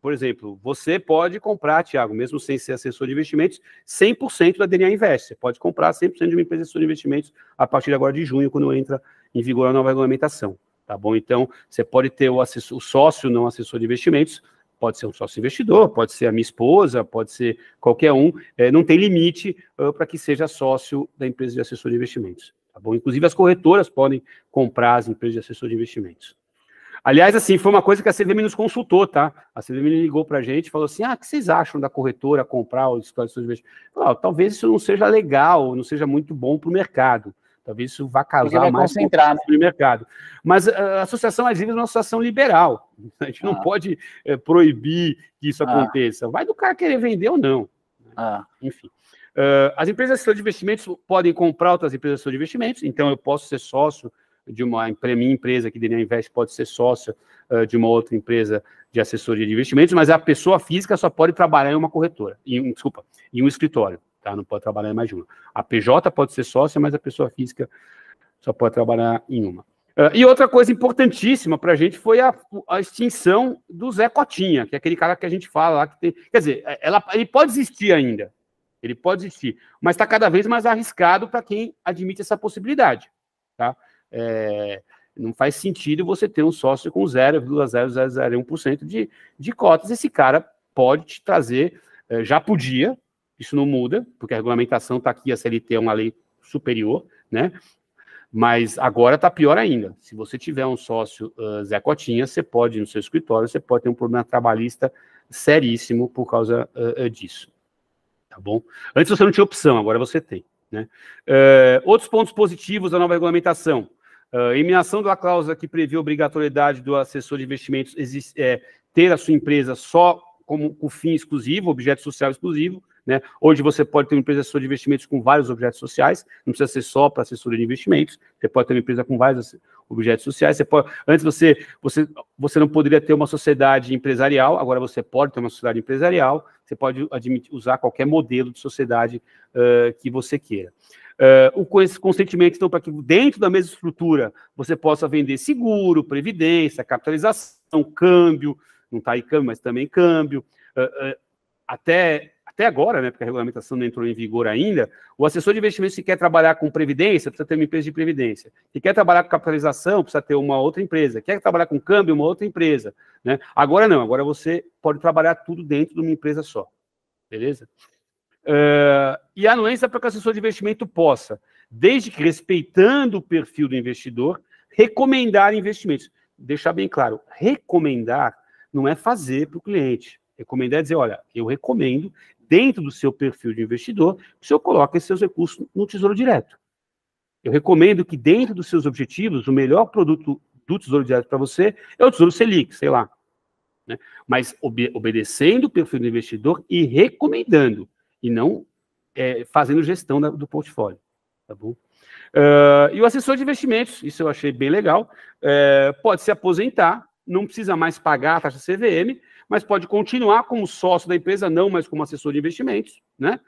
Por exemplo, você pode comprar, Thiago, mesmo sem ser assessor de investimentos, 100% da DNA Invest. Você pode comprar 100% de uma empresa de assessor de investimentos a partir agora de junho, quando entra em vigor a nova regulamentação. Tá bom? Então, você pode ter o sócio não assessor de investimentos, pode ser um sócio investidor, pode ser a minha esposa, pode ser qualquer um, não tem limite para que seja sócio da empresa de assessor de investimentos. Tá bom? Inclusive, as corretoras podem comprar as empresas de assessor de investimentos. Aliás, assim, foi uma coisa que a CVM nos consultou, tá? A CVM ligou para a gente e falou assim, o que vocês acham da corretora comprar os escritórios de investimento? Talvez isso não seja legal, não seja muito bom para o mercado. Talvez isso vá causar mais confusão no mercado. Mas a Associação Agíveis é uma associação liberal. A gente não pode proibir que isso aconteça. Vai do cara querer vender ou não. Enfim. As empresas de assessor de investimentos podem comprar outras empresas de assessor de investimentos, então eu posso ser sócio de minha empresa que DNA Invest pode ser sócia de uma outra empresa de assessoria de investimentos, mas a pessoa física só pode trabalhar em uma corretora, em um escritório, tá? Não pode trabalhar em mais de uma. A PJ pode ser sócia, mas a pessoa física só pode trabalhar em uma. E outra coisa importantíssima para a gente foi a extinção do Zé Cotinha, que é aquele cara que a gente fala lá que tem... Quer dizer, ele pode existir ainda, ele pode existir, mas está cada vez mais arriscado para quem admite essa possibilidade, tá? Não faz sentido você ter um sócio com 0,0001% de cotas. Esse cara pode te trazer, já podia, isso não muda, porque a regulamentação está aqui, a CLT é uma lei superior, né? Mas agora está pior ainda. Se você tiver um sócio Zé Cotinha, você pode, no seu escritório, você pode ter um problema trabalhista seríssimo por causa disso. Tá bom? Antes você não tinha opção, agora você tem, né? Outros pontos positivos da nova regulamentação. Eliminação da cláusula que prevê a obrigatoriedade do assessor de investimentos ter a sua empresa só como com fim exclusivo, objeto social exclusivo, né? Hoje você pode ter uma empresa de assessor de investimentos com vários objetos sociais, não precisa ser só para assessoria de investimentos, você pode ter uma empresa com vários objetos sociais, antes você não poderia ter uma sociedade empresarial, agora você pode ter uma sociedade empresarial, você pode usar qualquer modelo de sociedade que você queira. O consentimento, então, para que dentro da mesma estrutura você possa vender seguro, previdência, capitalização, câmbio, não está aí câmbio, mas também câmbio, até agora, né, porque a regulamentação não entrou em vigor ainda, o assessor de investimentos que quer trabalhar com previdência, precisa ter uma empresa de previdência. Se quer trabalhar com capitalização, precisa ter uma outra empresa. Quer trabalhar com câmbio, uma outra empresa, né? Agora não, agora você pode trabalhar tudo dentro de uma empresa só. Beleza? E a anuência para que o assessor de investimento possa, desde que respeitando o perfil do investidor, recomendar investimentos. Deixar bem claro, recomendar não é fazer para o cliente. Recomendar é dizer, olha, eu recomendo, dentro do seu perfil de investidor, que o senhor coloque seus recursos no Tesouro Direto. Eu recomendo que, dentro dos seus objetivos, o melhor produto do Tesouro Direto para você é o Tesouro Selic, sei lá. Né? Mas obedecendo o perfil do investidor e recomendando, e não fazendo gestão do portfólio. Tá bom? E o assessor de investimentos, isso eu achei bem legal, pode se aposentar, não precisa mais pagar a taxa CVM, mas pode continuar como sócio da empresa, não mais como assessor de investimentos, né?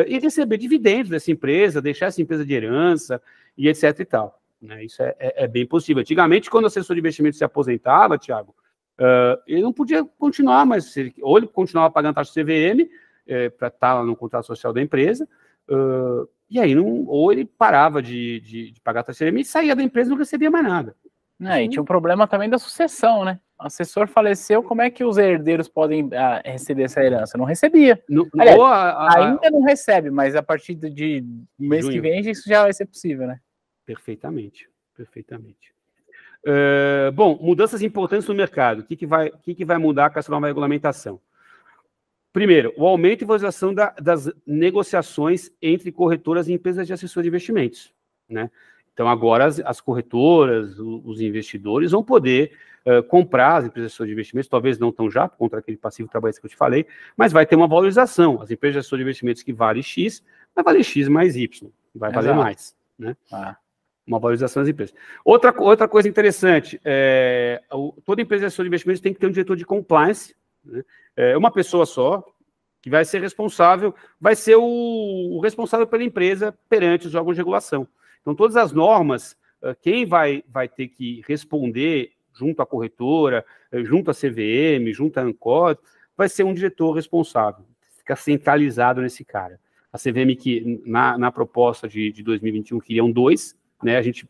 E receber dividendos dessa empresa, deixar essa empresa de herança, e etc e tal. Né? Isso é bem possível. Antigamente, quando o assessor de investimentos se aposentava, Thiago, ele não podia continuar, mas ou ele continuava pagando taxa CVM, para estar lá no contrato social da empresa, e aí ou ele parava de pagar a taxa CVM e saía da empresa e não recebia mais nada. E tinha um problema também da sucessão, né? O assessor faleceu, como é que os herdeiros podem receber essa herança? Não recebia. Aliás, ainda não recebe, mas a partir de mês que vem isso já vai ser possível, né? Perfeitamente, perfeitamente. Bom, mudanças importantes no mercado. O que vai mudar com essa nova regulamentação? Primeiro, o aumento e valorização das negociações entre corretoras e empresas de assessoria de investimentos, né? Então, agora as corretoras, os investidores vão poder comprar as empresas de assessor de investimentos, talvez não tão já, contra aquele passivo trabalhista que eu te falei, mas vai ter uma valorização. As empresas de assessor de investimentos que valem X, vai valer X mais Y, vai valer mais, né? Uma valorização das empresas. Outra coisa interessante, toda empresa de assessor de investimentos tem que ter um diretor de compliance, né? Uma pessoa só, que vai ser responsável, vai ser o responsável pela empresa perante os órgãos de regulação. Então, todas as normas, quem vai ter que responder junto à corretora, junto à CVM, junto à Ancor, vai ser um diretor responsável, fica centralizado nesse cara. A CVM, que na proposta de 2021 queriam 2, né, a gente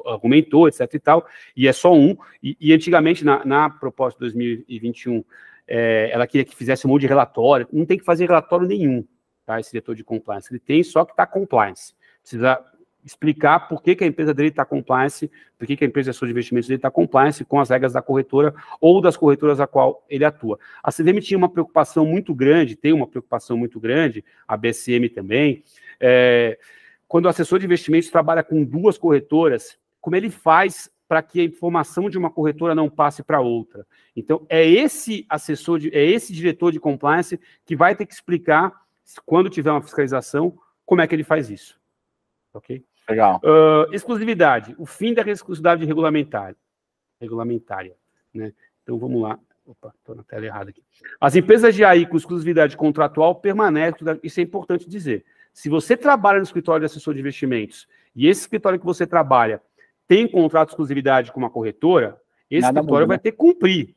argumentou, etc e tal, e é só um, e antigamente, na proposta de 2021, ela queria que fizesse um monte de relatório, não tem que fazer relatório nenhum, tá, esse diretor de compliance, ele tem só que está compliance, precisa explicar por que a empresa dele está compliance, por que a empresa de assessor de investimentos dele está compliance com as regras da corretora ou das corretoras a qual ele atua. A CVM tinha uma preocupação muito grande, tem uma preocupação muito grande, a BSM também, quando o assessor de investimentos trabalha com 2 corretoras, como ele faz para que a informação de uma corretora não passe para outra? Então, é esse diretor de compliance que vai ter que explicar, quando tiver uma fiscalização, como é que ele faz isso. Ok? Legal. Exclusividade, o fim da exclusividade regulamentária, né? Então, vamos lá. Opa, estou na tela errada aqui. As empresas de AI com exclusividade contratual permanecem, isso é importante dizer. Se você trabalha no escritório de assessor de investimentos e esse escritório que você trabalha tem contrato de exclusividade com uma corretora, esse escritório vai ter que cumprir.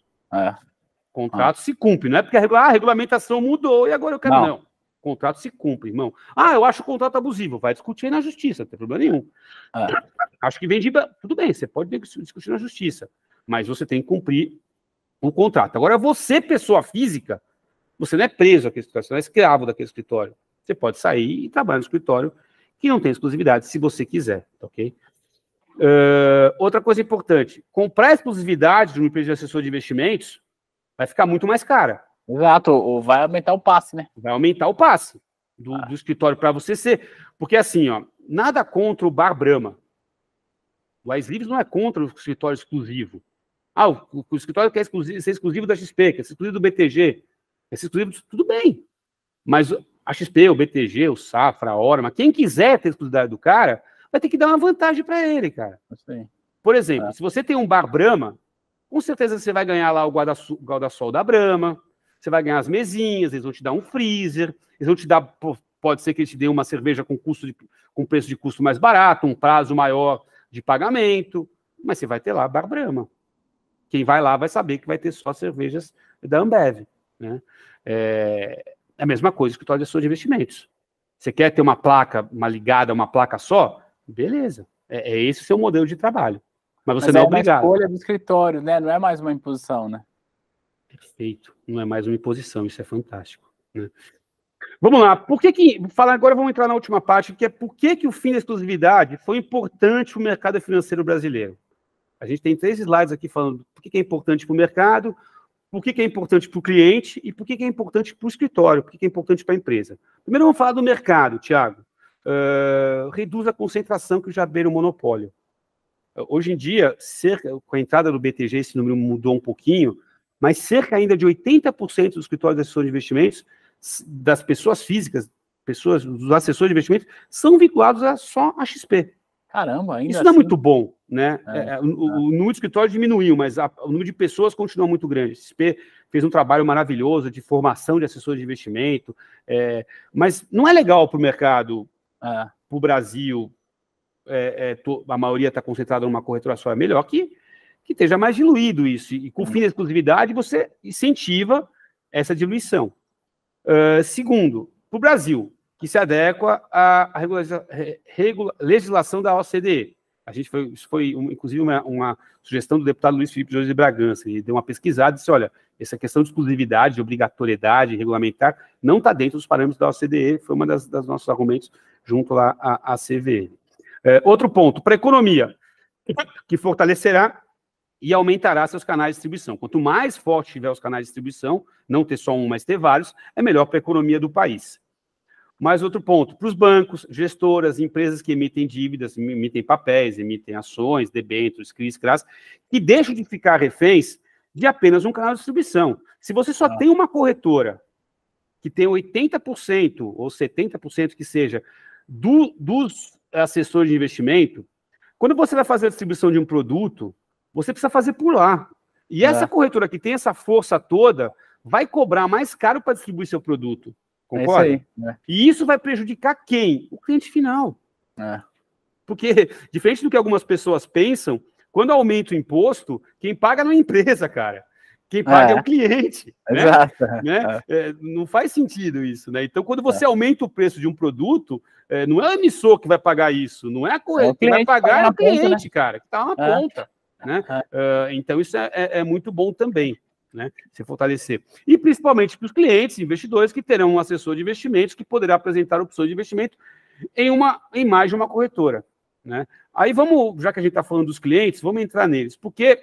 Contrato se cumpre, não é porque a regulamentação mudou e agora eu quero não. Contrato se cumpre, irmão. Eu acho o contrato abusivo. Vai discutir aí na justiça, não tem problema nenhum. Acho que vende... Tudo bem, você pode discutir na justiça, mas você tem que cumprir o contrato. Agora, você, pessoa física, você não é preso àquele escritório, você não é escravo daquele escritório. Você pode sair e trabalhar no escritório que não tem exclusividade, se você quiser, ok? Outra coisa importante, comprar a exclusividade de uma empresa de assessor de investimentos vai ficar muito mais cara. Exato, vai aumentar o passe, né? Vai aumentar o passe do escritório para você ser... Porque assim, nada contra o Bar Brahma. O Ais Livres não é contra o escritório exclusivo. O escritório quer ser exclusivo da XP, quer ser exclusivo do BTG, quer ser exclusivo... Tudo bem. Mas a XP, o BTG, o Safra, a Orma, quem quiser ter exclusividade do cara, vai ter que dar uma vantagem para ele, cara. Por exemplo, se você tem um Bar Brahma, com certeza você vai ganhar lá o guarda-sol da Brahma, você vai ganhar as mesinhas, eles vão te dar um freezer, eles vão te dar, pode ser que eles te dêem uma cerveja com preço de custo mais barato, um prazo maior de pagamento, mas você vai ter lá Bar Brahma. Quem vai lá vai saber que vai ter só cervejas da Ambev, né? É a mesma coisa que o escritório de assessor de investimentos. Você quer ter uma placa, uma placa só? Beleza. É esse o seu modelo de trabalho. Mas você não é obrigado. É uma escolha do escritório, né? Não é mais uma imposição, né? Perfeito. Não é mais uma imposição, isso é fantástico, né? Vamos lá. Agora vamos entrar na última parte, que é por que o fim da exclusividade foi importante para o mercado financeiro brasileiro. A gente tem 3 slides aqui falando por que é importante para o mercado, por que é importante para o cliente e por que é importante para o escritório, por que é importante para a empresa. Primeiro vamos falar do mercado, Thiago. Reduz a concentração que já beira o monopólio. Hoje em dia, com a entrada do BTG, esse número mudou um pouquinho, mas cerca ainda de 80% dos escritórios de assessor de investimentos, das pessoas físicas, dos assessores de investimentos, são vinculados só a XP. Caramba, ainda isso não é muito bom, né? O número de escritórios diminuiu, mas o número de pessoas continua muito grande. A XP fez um trabalho maravilhoso de formação de assessores de investimento, mas não é legal para o mercado, para o Brasil, a maioria está concentrada numa corretora só. É melhor que esteja mais diluído isso. E com o fim da exclusividade, você incentiva essa diluição. Segundo, para o Brasil, que se adequa à legislação da OCDE. Isso foi inclusive, uma sugestão do deputado Luiz Felipe José de Bragança. Ele deu uma pesquisada e disse, olha, essa questão de exclusividade, de obrigatoriedade regulamentar, não está dentro dos parâmetros da OCDE, foi uma das nossos argumentos junto lá à CVM. Outro ponto, para a economia, que fortalecerá e aumentará seus canais de distribuição. Quanto mais forte tiver os canais de distribuição, não ter só um, mas ter vários, é melhor para a economia do país. Mais outro ponto, para os bancos, gestoras, empresas que emitem dívidas, emitem papéis, emitem ações, debêntures, CRIs, CRAS, que deixam de ficar reféns de apenas um canal de distribuição. Se você só tem uma corretora que tem 80% ou 70% que seja dos assessores de investimento, quando você vai fazer a distribuição de um produto, você precisa fazer por lá. E essa corretora que tem essa força toda vai cobrar mais caro para distribuir seu produto. Concorda? É isso aí, E isso vai prejudicar quem? O cliente final. Porque, diferente do que algumas pessoas pensam, Quando aumenta o imposto, quem paga não é a empresa, cara. Quem paga é o cliente. Exato. Né? Não faz sentido isso, né? Então, quando você aumenta o preço de um produto, não é o emissor que vai pagar isso, não é a corretora. Quem vai pagar é o cliente, ponta, né? Cara, que está na ponta. Né? Então, isso é muito bom também. Né, se fortalecer. E principalmente para os clientes, investidores, que terão um assessor de investimentos que poderá apresentar opções de investimento em mais de uma corretora. Né? Aí vamos, já que a gente está falando dos clientes, vamos entrar neles, porque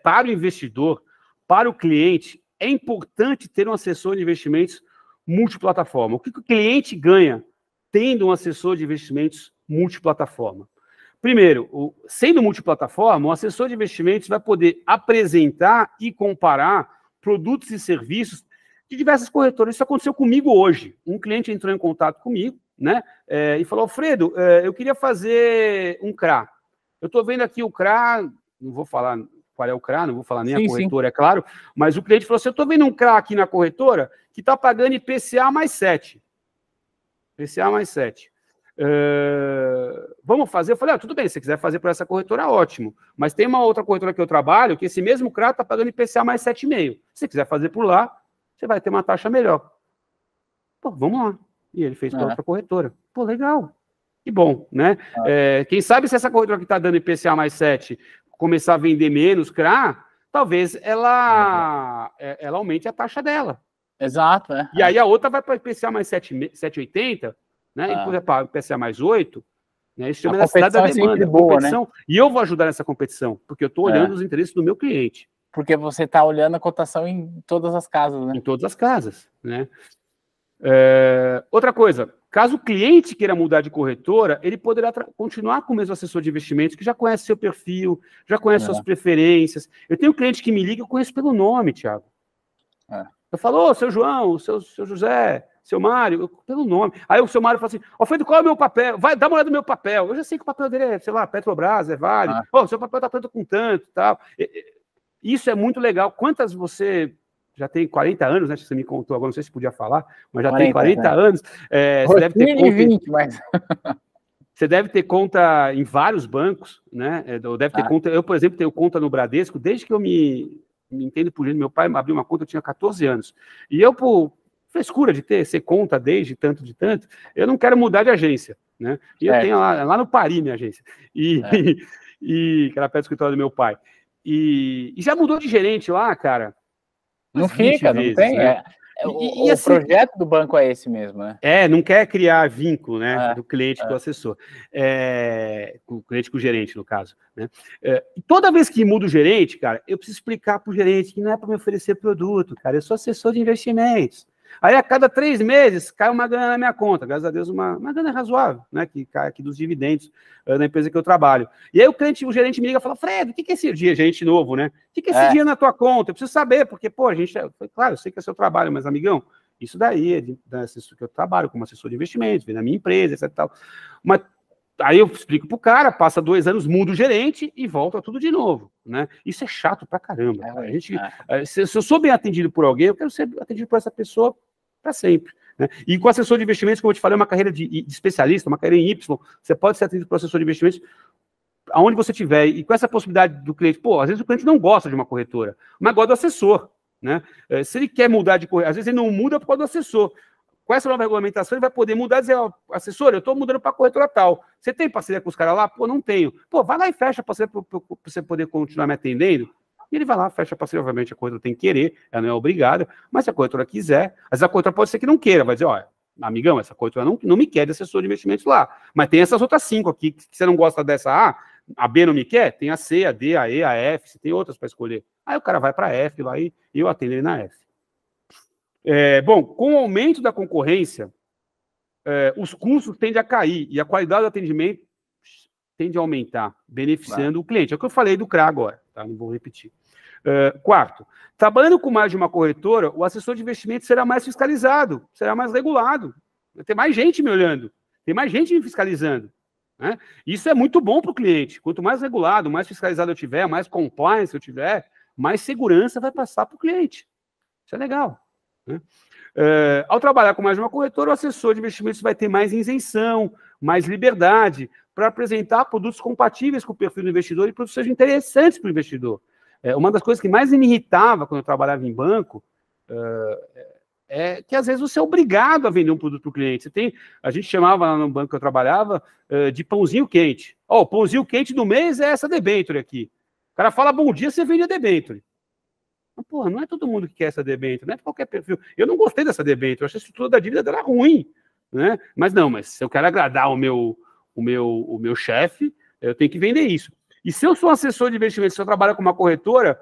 para o investidor, para o cliente, é importante ter um assessor de investimentos multiplataforma. O que o cliente ganha tendo um assessor de investimentos multiplataforma? Primeiro, sendo multiplataforma, o assessor de investimentos vai poder apresentar e comparar produtos e serviços de diversas corretoras. Isso aconteceu comigo hoje. Um cliente entrou em contato comigo, né, e falou: Alfredo, eu queria fazer um CRA. Eu estou vendo aqui o CRA, não vou falar qual é o CRA, não vou falar nem a corretora, é claro, mas o cliente falou assim: eu estou vendo um CRA aqui na corretora que está pagando IPCA mais 7. IPCA mais 7. Vamos fazer? Eu falei: tudo bem, se você quiser fazer por essa corretora, ótimo. Mas tem uma outra corretora que eu trabalho, que esse mesmo CRA está pagando IPCA mais 7,5. Se você quiser fazer por lá, você vai ter uma taxa melhor. Pô, vamos lá. E ele fez para outra corretora. Pô, legal. Que bom, né? Quem sabe se essa corretora que está dando IPCA mais 7 começar a vender menos CRA, talvez ela aumente a taxa dela. Exato, E aí a outra vai para IPCA mais 7,80, né? E depois é para IPCA mais 8, né? Isso chama necessidade da demanda, boa, competição. Né? E eu vou ajudar nessa competição, porque eu estou olhando os interesses do meu cliente. Porque você está olhando a cotação em todas as casas, né? Em todas as casas, né? Outra coisa, caso o cliente queira mudar de corretora, ele poderá continuar com o mesmo assessor de investimentos, que já conhece seu perfil, já conhece suas preferências. Eu tenho cliente que me liga, eu conheço pelo nome, Thiago. Eu falo: seu João, seu José, seu Mário, pelo nome. Aí o seu Mário fala assim: Alfredo, qual é o meu papel? Vai, dá uma olhada no meu papel. Eu já sei que o papel dele é, sei lá, Petrobras, é Vale. Seu papel está tanto com tanto, tal. Isso é muito legal. Quantas você já tem 40 anos, né? Você me contou agora, não sei se podia falar, mas já 40, tem 40 anos. Você deve ter conta 20, mas... Você deve ter conta em vários bancos, né? Ou deve ter conta. Eu, por exemplo, tenho conta no Bradesco, desde que eu me entendo por gente. Meu pai abriu uma conta, eu tinha 14 anos. E eu, por frescura de ser conta desde tanto, eu não quero mudar de agência, né? E eu tenho lá no Paris minha agência. E que era perto do escritório do meu pai. E já mudou de gerente lá, cara. Não fica, vezes, não tem. Né? O assim, projeto do banco é esse mesmo, né? Não quer criar vínculo, né, do cliente com o assessor. Com o cliente com o gerente, no caso. Né? E toda vez que muda o gerente, cara, eu preciso explicar para o gerente que não é para me oferecer produto, cara. Eu sou assessor de investimentos. Aí, a cada 3 meses, cai uma grana na minha conta. Graças a Deus, uma grana razoável, né? Que cai aqui dos dividendos da empresa que eu trabalho. E aí, o gerente me liga e fala: Fred, o que é esse dia? Gerente novo, né? O que é esse dia na tua conta? Eu preciso saber, porque, pô, claro, eu sei que é seu trabalho, mas, amigão, isso daí é que eu trabalho como assessor de investimentos, vem na minha empresa, etc. Tal. Mas aí eu explico pro cara, passa 2 anos, muda o gerente e volta tudo de novo, né? Isso é chato pra caramba. Se eu sou bem atendido por alguém, eu quero ser atendido por essa pessoa para sempre. Né? E com assessor de investimentos, como eu te falei, é uma carreira de especialista, uma carreira em Y, você pode ser atendido por assessor de investimentos aonde você estiver, e com essa possibilidade do cliente, às vezes o cliente não gosta de uma corretora, mas gosta do assessor, né? Se ele quer mudar de corretora, às vezes ele não muda por causa do assessor. Com essa nova regulamentação, ele vai poder mudar e dizer: assessor, eu estou mudando para a corretora tal. Você tem parceria com os caras lá? Não tenho. Vai lá e fecha a parceria para você poder continuar me atendendo. E ele vai lá, fecha a parceria. Obviamente, a corretora tem que querer, ela não é obrigada, mas se a corretora quiser, às vezes a corretora pode ser que não queira, vai dizer: olha, amigão, essa corretora não me quer de assessor de investimentos lá, mas tem essas outras 5 aqui, que você não gosta dessa A B não me quer, tem a C, a D, a E, a F, você tem outras para escolher. Aí o cara vai para a F lá e eu atendo ele na F. Bom, com o aumento da concorrência, os custos tendem a cair e a qualidade do atendimento tende a aumentar, beneficiando o cliente. É o que eu falei do CRA agora, tá? Não vou repetir. Quarto, trabalhando com mais de uma corretora, o assessor de investimento será mais fiscalizado, será mais regulado. Vai ter mais gente me olhando, tem mais gente me fiscalizando. Né? Isso é muito bom para o cliente. Quanto mais regulado, mais fiscalizado eu tiver, mais compliance eu tiver, mais segurança vai passar para o cliente. Isso é legal. Né? Ao trabalhar com mais de uma corretora, o assessor de investimentos vai ter mais isenção, mais liberdade para apresentar produtos compatíveis com o perfil do investidor e produtos que sejam interessantes para o investidor. Uma das coisas que mais me irritava quando eu trabalhava em banco é que, às vezes, você é obrigado a vender um produto para o cliente. A gente chamava lá no banco que eu trabalhava de pãozinho quente. O pãozinho quente do mês é essa debênture aqui. O cara fala bom dia, você vende a debênture. Mas, porra, não é todo mundo que quer essa debênture, não é qualquer perfil. Eu não gostei dessa debênture, eu achei a estrutura da dívida dela ruim, né? Mas se eu quero agradar o meu chefe, eu tenho que vender isso. E se eu sou assessor de investimento, se eu trabalho com uma corretora,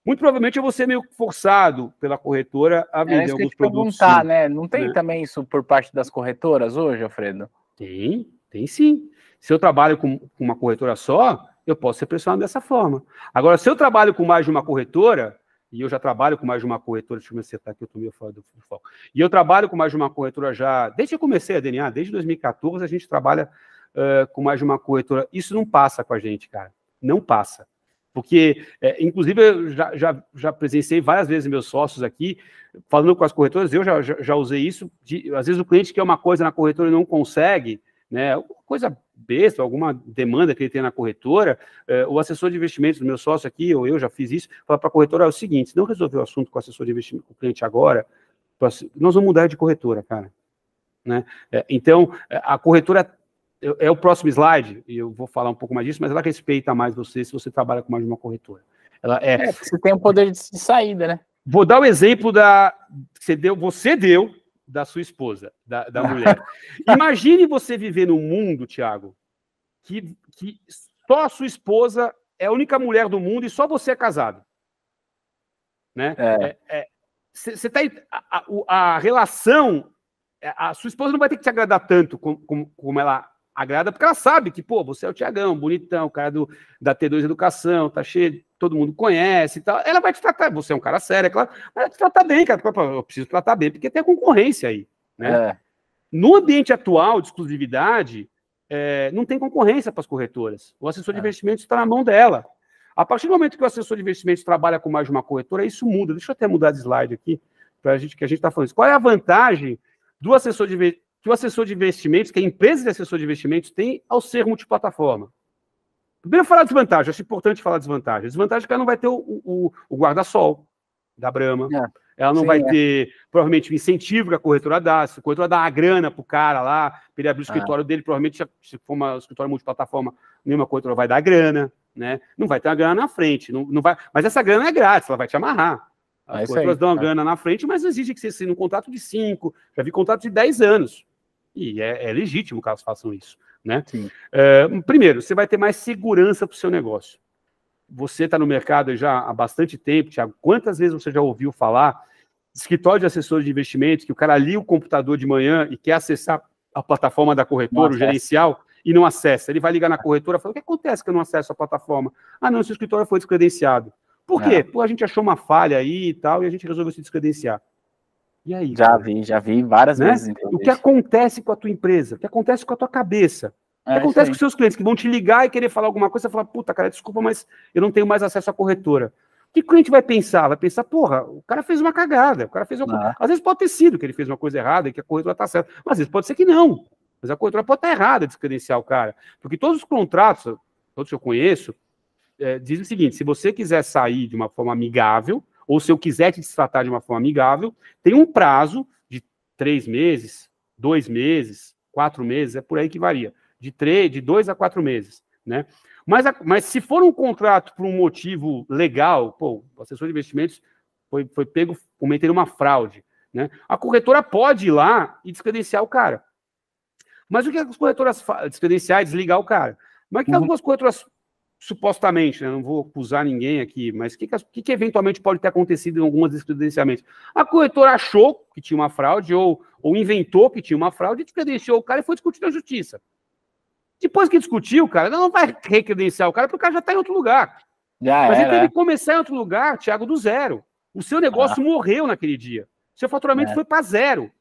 muito provavelmente eu vou ser meio forçado pela corretora a vender alguns produtos. Perguntar, né? Não tem também isso por parte das corretoras hoje, Alfredo? Tem sim. Se eu trabalho com uma corretora só, eu posso ser pressionado dessa forma. Agora, se eu trabalho com mais de uma corretora, e eu já trabalho com mais de uma corretora, deixa eu me acertar aqui, eu estou meio fora do foco. E eu trabalho com mais de uma corretora já, desde que eu comecei a DNA, desde 2014, a gente trabalha com mais de uma corretora. Isso não passa com a gente, cara. Não passa. Porque, inclusive, eu já presenciei várias vezes meus sócios aqui, falando com as corretoras, eu já usei isso, às vezes o cliente quer uma coisa na corretora e não consegue, né, alguma coisa besta, alguma demanda que ele tem na corretora, o assessor de investimentos do meu sócio aqui, ou eu já fiz isso, fala para a corretora, é o seguinte, se não resolver o assunto com o assessor de investimento, com o cliente agora, nós vamos mudar de corretora, cara. Né? Então, a corretora é o próximo slide, e eu vou falar um pouco mais disso, mas ela respeita mais você se você trabalha com mais de uma corretora. Você tem um poder de saída, né? Vou dar o exemplo você deu da sua esposa, da mulher. Imagine você viver num mundo, Thiago, que só a sua esposa é a única mulher do mundo e só você é casado. Né? A relação, a sua esposa não vai ter que te agradar tanto como ela agrada, porque ela sabe que, você é o Thiagão, bonitão, o cara da T2 Educação, tá cheio, todo mundo conhece e tal. Ela vai te tratar, você é um cara sério, é claro, mas ela te trata bem, cara. Eu preciso tratar bem, porque tem a concorrência aí, né? No ambiente atual de exclusividade, não tem concorrência para as corretoras. O assessor de investimentos está na mão dela. A partir do momento que o assessor de investimentos trabalha com mais de uma corretora, isso muda. Deixa eu até mudar de slide aqui, que a gente está falando isso. Qual é a vantagem do assessor de investimentos, que o assessor de investimentos, que a empresa de assessor de investimentos tem ao ser multiplataforma? Primeiro, falar desvantagem. Acho importante falar desvantagem. Desvantagem é que ela não vai ter o guarda-sol da Brahma. Ela não vai ter, provavelmente, o incentivo que a corretora dá. Se a corretora dá uma grana pro cara lá, para ele abrir o escritório dele, provavelmente, se for um escritório multiplataforma, nenhuma corretora vai dar grana, né? Não vai ter uma grana na frente. Não vai, mas essa grana é grátis, ela vai te amarrar. As corretoras dão uma grana na frente, mas exige que você assine um contrato de 5, já vi contrato de 10 anos. E é legítimo que elas façam isso, né? Primeiro, você vai ter mais segurança para o seu negócio. Você está no mercado já há bastante tempo, Thiago. Quantas vezes você já ouviu falar de escritório de assessores de investimentos, que o cara liga o computador de manhã e quer acessar a plataforma da corretora, o gerencial, e não acessa? Ele vai ligar na corretora e fala, o que acontece que eu não acesso a plataforma? Não, seu escritório foi descredenciado. Por quê? Porque a gente achou uma falha aí e tal, e a gente resolveu se descredenciar. E aí? Já vi várias vezes. O que acontece com a tua empresa? O que acontece com a tua cabeça? O que acontece com os seus clientes que vão te ligar e querer falar alguma coisa e falar, puta, cara, desculpa, mas eu não tenho mais acesso à corretora. O que o cliente vai pensar? Vai pensar, porra, o cara fez uma cagada, o cara fez uma coisa. Às vezes pode ter sido que ele fez uma coisa errada e que a corretora está certa, mas às vezes pode ser que não. Mas a corretora pode estar errada de descredenciar o cara. Porque todos os contratos, todos que eu conheço, dizem o seguinte, se você quiser sair de uma forma amigável, ou se eu quiser te destratar de uma forma amigável, tem um prazo de 3 meses, 2 meses, 4 meses, é por aí que varia, de 2 a 4 meses, né? Mas se for um contrato por um motivo legal, o assessor de investimentos foi pego cometendo uma fraude, né? A corretora pode ir lá e descredenciar o cara. Mas o que as corretoras fazem? Descredenciar e desligar o cara. Mas o que algumas corretoras supostamente, né, não vou acusar ninguém aqui, mas o que eventualmente pode ter acontecido em algumas descredenciamentos? A corretora achou que tinha uma fraude ou inventou que tinha uma fraude, descredenciou o cara e foi discutir na justiça. Depois que discutiu, cara, não vai recredenciar o cara porque o cara já está em outro lugar. Mas ele teve que começar em outro lugar, Thiago, do zero. O seu negócio morreu naquele dia. Seu faturamento foi para zero.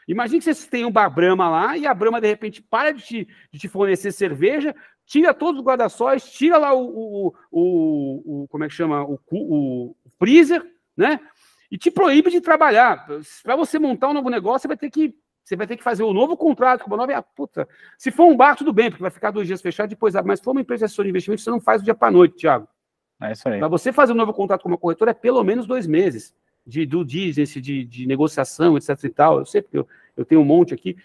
Imagina que você tem um bar Brahma lá e a Brahma, de repente, para de te fornecer cerveja, tira todos os guarda-sóis, tira lá como é que chama? O freezer, né? E te proíbe de trabalhar. Para você montar um novo negócio, você vai ter que Você vai ter que fazer um novo contrato com uma nova... Puta, se for um bar, tudo bem, porque vai ficar 2 dias fechado, depois abre. Mas se for uma empresa de investimento, você não faz do dia para a noite, Thiago. É isso aí. Para você fazer um novo contrato com uma corretora, é pelo menos 2 meses de due diligence, de negociação, etc e tal. Eu sei, porque eu tenho um monte aqui.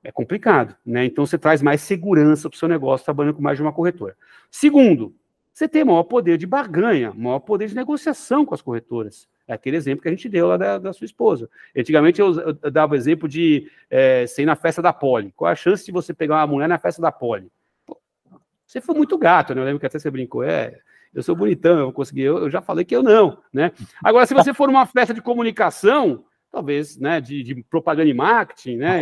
É complicado, né? Então, você traz mais segurança para o seu negócio trabalhando com mais de uma corretora. Segundo, você tem maior poder de barganha, maior poder de negociação com as corretoras. É aquele exemplo que a gente deu lá da sua esposa. Antigamente, eu dava o exemplo de você ir na festa da Poli. Qual a chance de você pegar uma mulher na festa da Poli? Pô, você foi muito gato, né? Eu lembro que até você brincou. Eu sou bonitão, eu vou conseguir. Eu já falei que eu não, né? Agora, se você for numa festa de comunicação, talvez, né, de propaganda e marketing, né,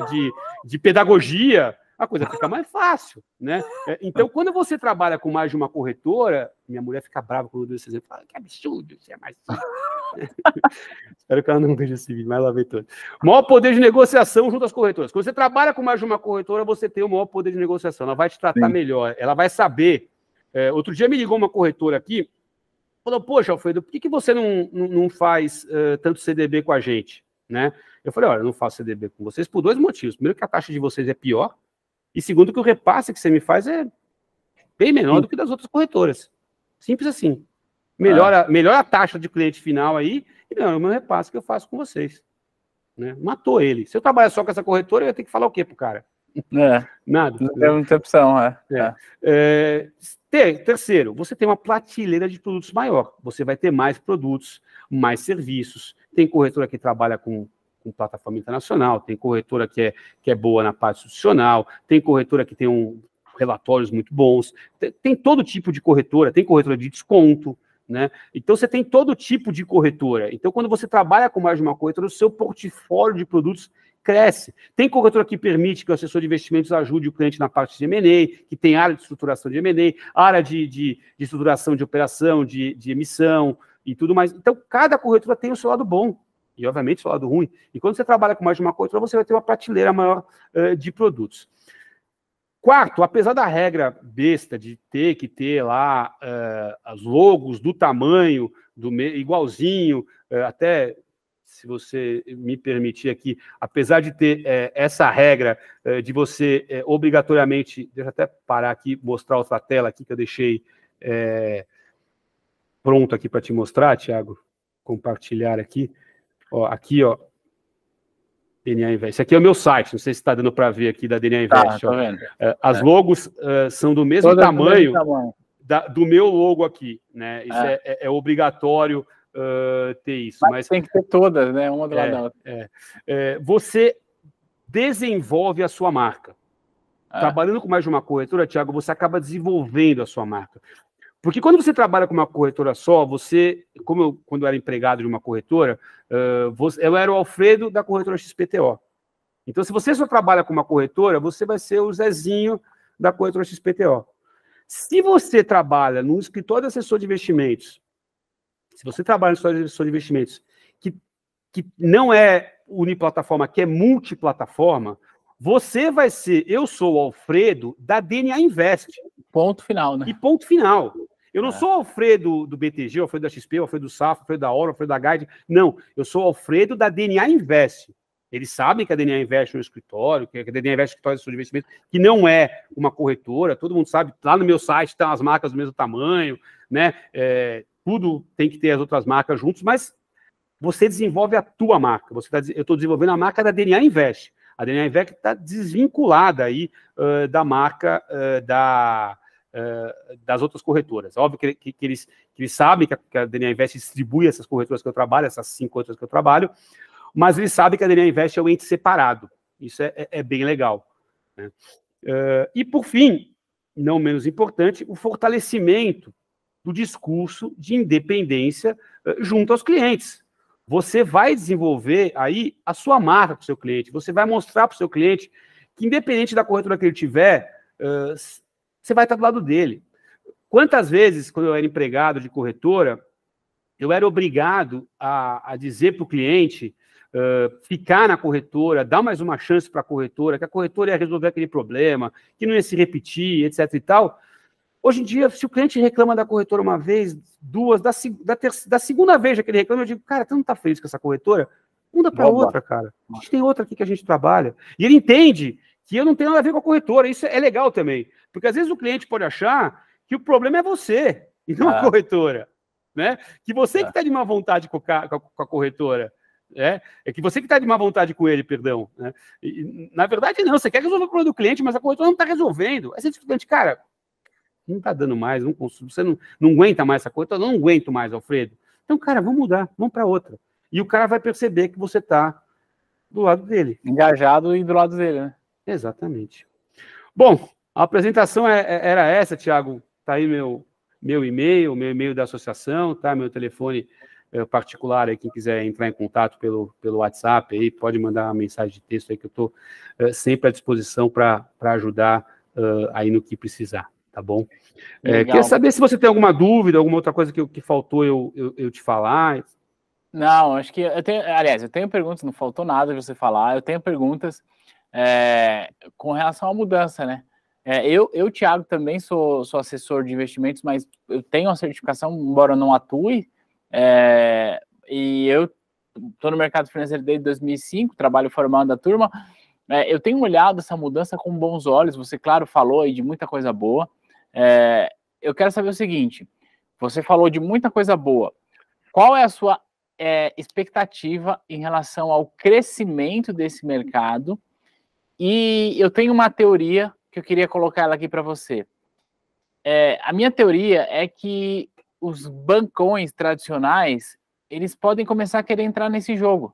de pedagogia, a coisa fica mais fácil, né? Então, quando você trabalha com mais de uma corretora, minha mulher fica brava quando eu dou esse exemplo, fala, que absurdo, isso é mais... Espero que ela não veja esse vídeo, mas ela vê todo. Maior poder de negociação junto às corretoras. Quando você trabalha com mais de uma corretora, você tem o maior poder de negociação, ela vai te tratar melhor, ela vai saber. Outro dia me ligou uma corretora aqui, falou, poxa, Alfredo, por que você não faz tanto CDB com a gente? Né? Eu falei, olha, eu não faço CDB com vocês por 2 motivos. Primeiro, que a taxa de vocês é pior. E segundo, que o repasse que você me faz é bem menor do que das outras corretoras. Simples assim. Melhora a taxa de cliente final aí e melhora o meu repasse que eu faço com vocês. Né? Matou ele. Se eu trabalhar só com essa corretora, eu ia ter que falar o quê pro cara? Nada. Não tem muita opção, Terceiro, você tem uma prateleira de produtos maior. Você vai ter mais produtos, mais serviços. Tem corretora que trabalha com plataforma internacional, tem corretora que é boa na parte institucional, tem corretora que tem relatórios muito bons, tem todo tipo de corretora, tem corretora de desconto, né? Então, você tem todo tipo de corretora. Então, quando você trabalha com mais de uma corretora, o seu portfólio de produtos cresce. Tem corretora que permite que o assessor de investimentos ajude o cliente na parte de M&A, que tem área de estruturação de M&A, área de estruturação de operação, de emissão e tudo mais. Então, cada corretora tem o seu lado bom e, obviamente, o seu lado ruim. E quando você trabalha com mais de uma corretora, você vai ter uma prateleira maior de produtos. Quarto, apesar da regra besta de ter que ter lá as logos do tamanho, igualzinho, até... se você me permitir aqui, apesar de ter essa regra de você obrigatoriamente... Deixa eu até parar aqui, mostrar outra tela aqui que eu deixei pronto aqui para te mostrar, Thiago. Compartilhar aqui. Aqui, DNA Invest. Esse aqui é o meu site, não sei se está dando para ver aqui da DNA Invest. Tá vendo. As logos são do mesmo tamanho do meu logo aqui, né? Isso é obrigatório ter isso. Mas tem que ter todas, né? Uma do lado da outra. Você desenvolve a sua marca. Trabalhando com mais de uma corretora, Thiago, você acaba desenvolvendo a sua marca. Porque quando você trabalha com uma corretora só, quando eu era empregado de uma corretora, eu era o Alfredo da corretora XPTO. Então, se você só trabalha com uma corretora, você vai ser o Zezinho da corretora XPTO. Se você trabalha num escritório de assessor de investimentos, que não é uniplataforma, que é multiplataforma, você vai ser, eu sou o Alfredo da DNA Invest. Ponto final, né? E ponto final. Eu não sou o Alfredo do BTG, o Alfredo da XP, o Alfredo do Safra, o Alfredo da Oro, o Alfredo da Guide. Não, eu sou o Alfredo da DNA Invest. Eles sabem que a DNA Invest é um escritório, que a DNA Invest é um escritório de investimento, que não é uma corretora, todo mundo sabe, lá no meu site estão as marcas do mesmo tamanho, né? Tudo tem que ter as outras marcas juntos, mas você desenvolve a tua marca. Eu estou desenvolvendo a marca da DNA Invest. A DNA Invest está desvinculada aí da marca das outras corretoras. Óbvio que eles sabem que a DNA Invest distribui essas corretoras que eu trabalho, essas 5 corretoras que eu trabalho, mas eles sabem que a DNA Invest é um ente separado. Isso é bem legal. Né? E, por fim, não menos importante, o fortalecimento do discurso de independência junto aos clientes. Você vai desenvolver aí a sua marca para o seu cliente, você vai mostrar para o seu cliente que, independente da corretora que ele tiver, você vai estar do lado dele. Quantas vezes, quando eu era empregado de corretora, eu era obrigado a dizer para o cliente ficar na corretora, dar mais uma chance para a corretora, que a corretora ia resolver aquele problema, que não ia se repetir, etc. e tal. Hoje em dia, se o cliente reclama da corretora uma vez, duas, da segunda vez que ele reclama, eu digo, cara, tu não está feliz com essa corretora? Muda para outra, cara. A gente tem outra aqui que a gente trabalha. E ele entende que eu não tenho nada a ver com a corretora. Isso é legal também. Porque às vezes o cliente pode achar que o problema é você e não a corretora. Né? Que você que está de má vontade com a corretora. É que você que está de má vontade com ele, perdão. Né? E, na verdade, não. Você quer resolver o problema do cliente, mas a corretora não está resolvendo. Aí você diz, cliente, cara, não está dando mais, você não aguenta mais essa corretora, não aguento mais, Alfredo. Então, cara, vamos mudar, vamos para outra. E o cara vai perceber que você está do lado dele. Engajado e do lado dele, né? Exatamente. Bom, a apresentação era essa, Thiago. Está aí meu e-mail da associação, tá? Meu telefone particular aí, quem quiser entrar em contato pelo WhatsApp aí, pode mandar uma mensagem de texto aí que eu estou sempre à disposição para ajudar aí no que precisar, tá bom? Queria saber se você tem alguma dúvida, alguma outra coisa que faltou eu te falar. Não, acho que eu tenho perguntas, não faltou nada de você falar, eu tenho perguntas com relação à mudança, né? Eu, Thiago, também sou assessor de investimentos, mas eu tenho uma certificação, embora eu não atue, e eu estou no mercado financeiro desde 2005, trabalho formando a turma, eu tenho olhado essa mudança com bons olhos, você, claro, falou aí de muita coisa boa, eu quero saber o seguinte, você falou de muita coisa boa, qual é a sua expectativa em relação ao crescimento desse mercado? E eu tenho uma teoria que eu queria colocar ela aqui para você. A minha teoria é que os bancões tradicionais, eles podem começar a querer entrar nesse jogo.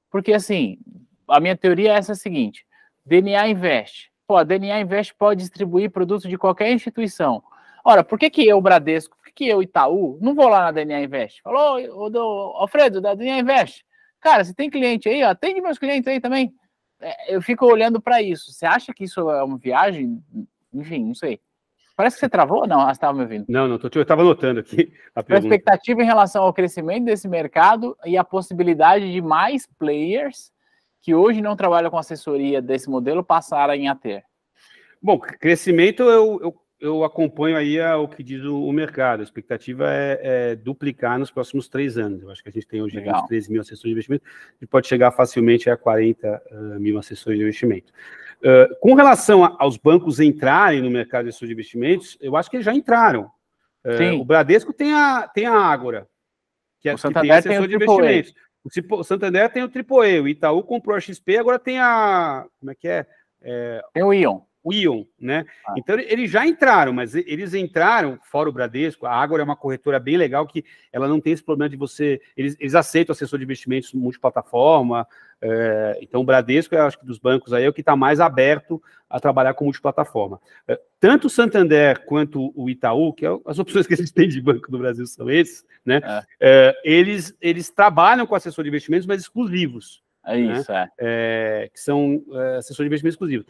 Porque, assim, a minha teoria é essa seguinte, DNA Invest. Pô, a DNA Invest pode distribuir produtos de qualquer instituição. Ora, por que eu, Bradesco, por que eu, Itaú, não vou lá na DNA Invest? Falou, Alfredo, da DNA Invest. Cara, você tem cliente aí, ó, atende meus clientes aí também. Eu fico olhando para isso. Você acha que isso é uma viagem? Enfim, não sei. Parece que você travou ou não? Você estava me ouvindo? Não, eu estava anotando aqui a pergunta. A expectativa em relação ao crescimento desse mercado e a possibilidade de mais players que hoje não trabalham com assessoria desse modelo passarem a ter. Bom, crescimento eu acompanho aí o que diz o mercado. A expectativa é duplicar nos próximos 3 anos. Eu acho que a gente tem hoje 23 mil assessores de investimento e pode chegar facilmente a 40 mil assessores de investimento. Com relação aos bancos entrarem no mercado de assessores de investimentos, eu acho que eles já entraram. O Bradesco tem a Ágora, que tem assessor de investimentos. O Santander tem o AAA, o Itaú comprou a XP, agora tem a... Como é que é? Tem o Ion. O Ion, né? Então, eles já entraram, mas eles entraram, fora o Bradesco, a Ágora é uma corretora bem legal, que ela não tem esse problema de você... Eles aceitam assessor de investimentos multiplataforma, então o Bradesco, eu acho que dos bancos aí, é o que está mais aberto a trabalhar com multiplataforma. Tanto o Santander quanto o Itaú, que as opções que a gente tem de banco no Brasil são esses, né? Eles trabalham com assessor de investimentos, mas exclusivos. Isso, né? Que são assessores de investimento exclusivos.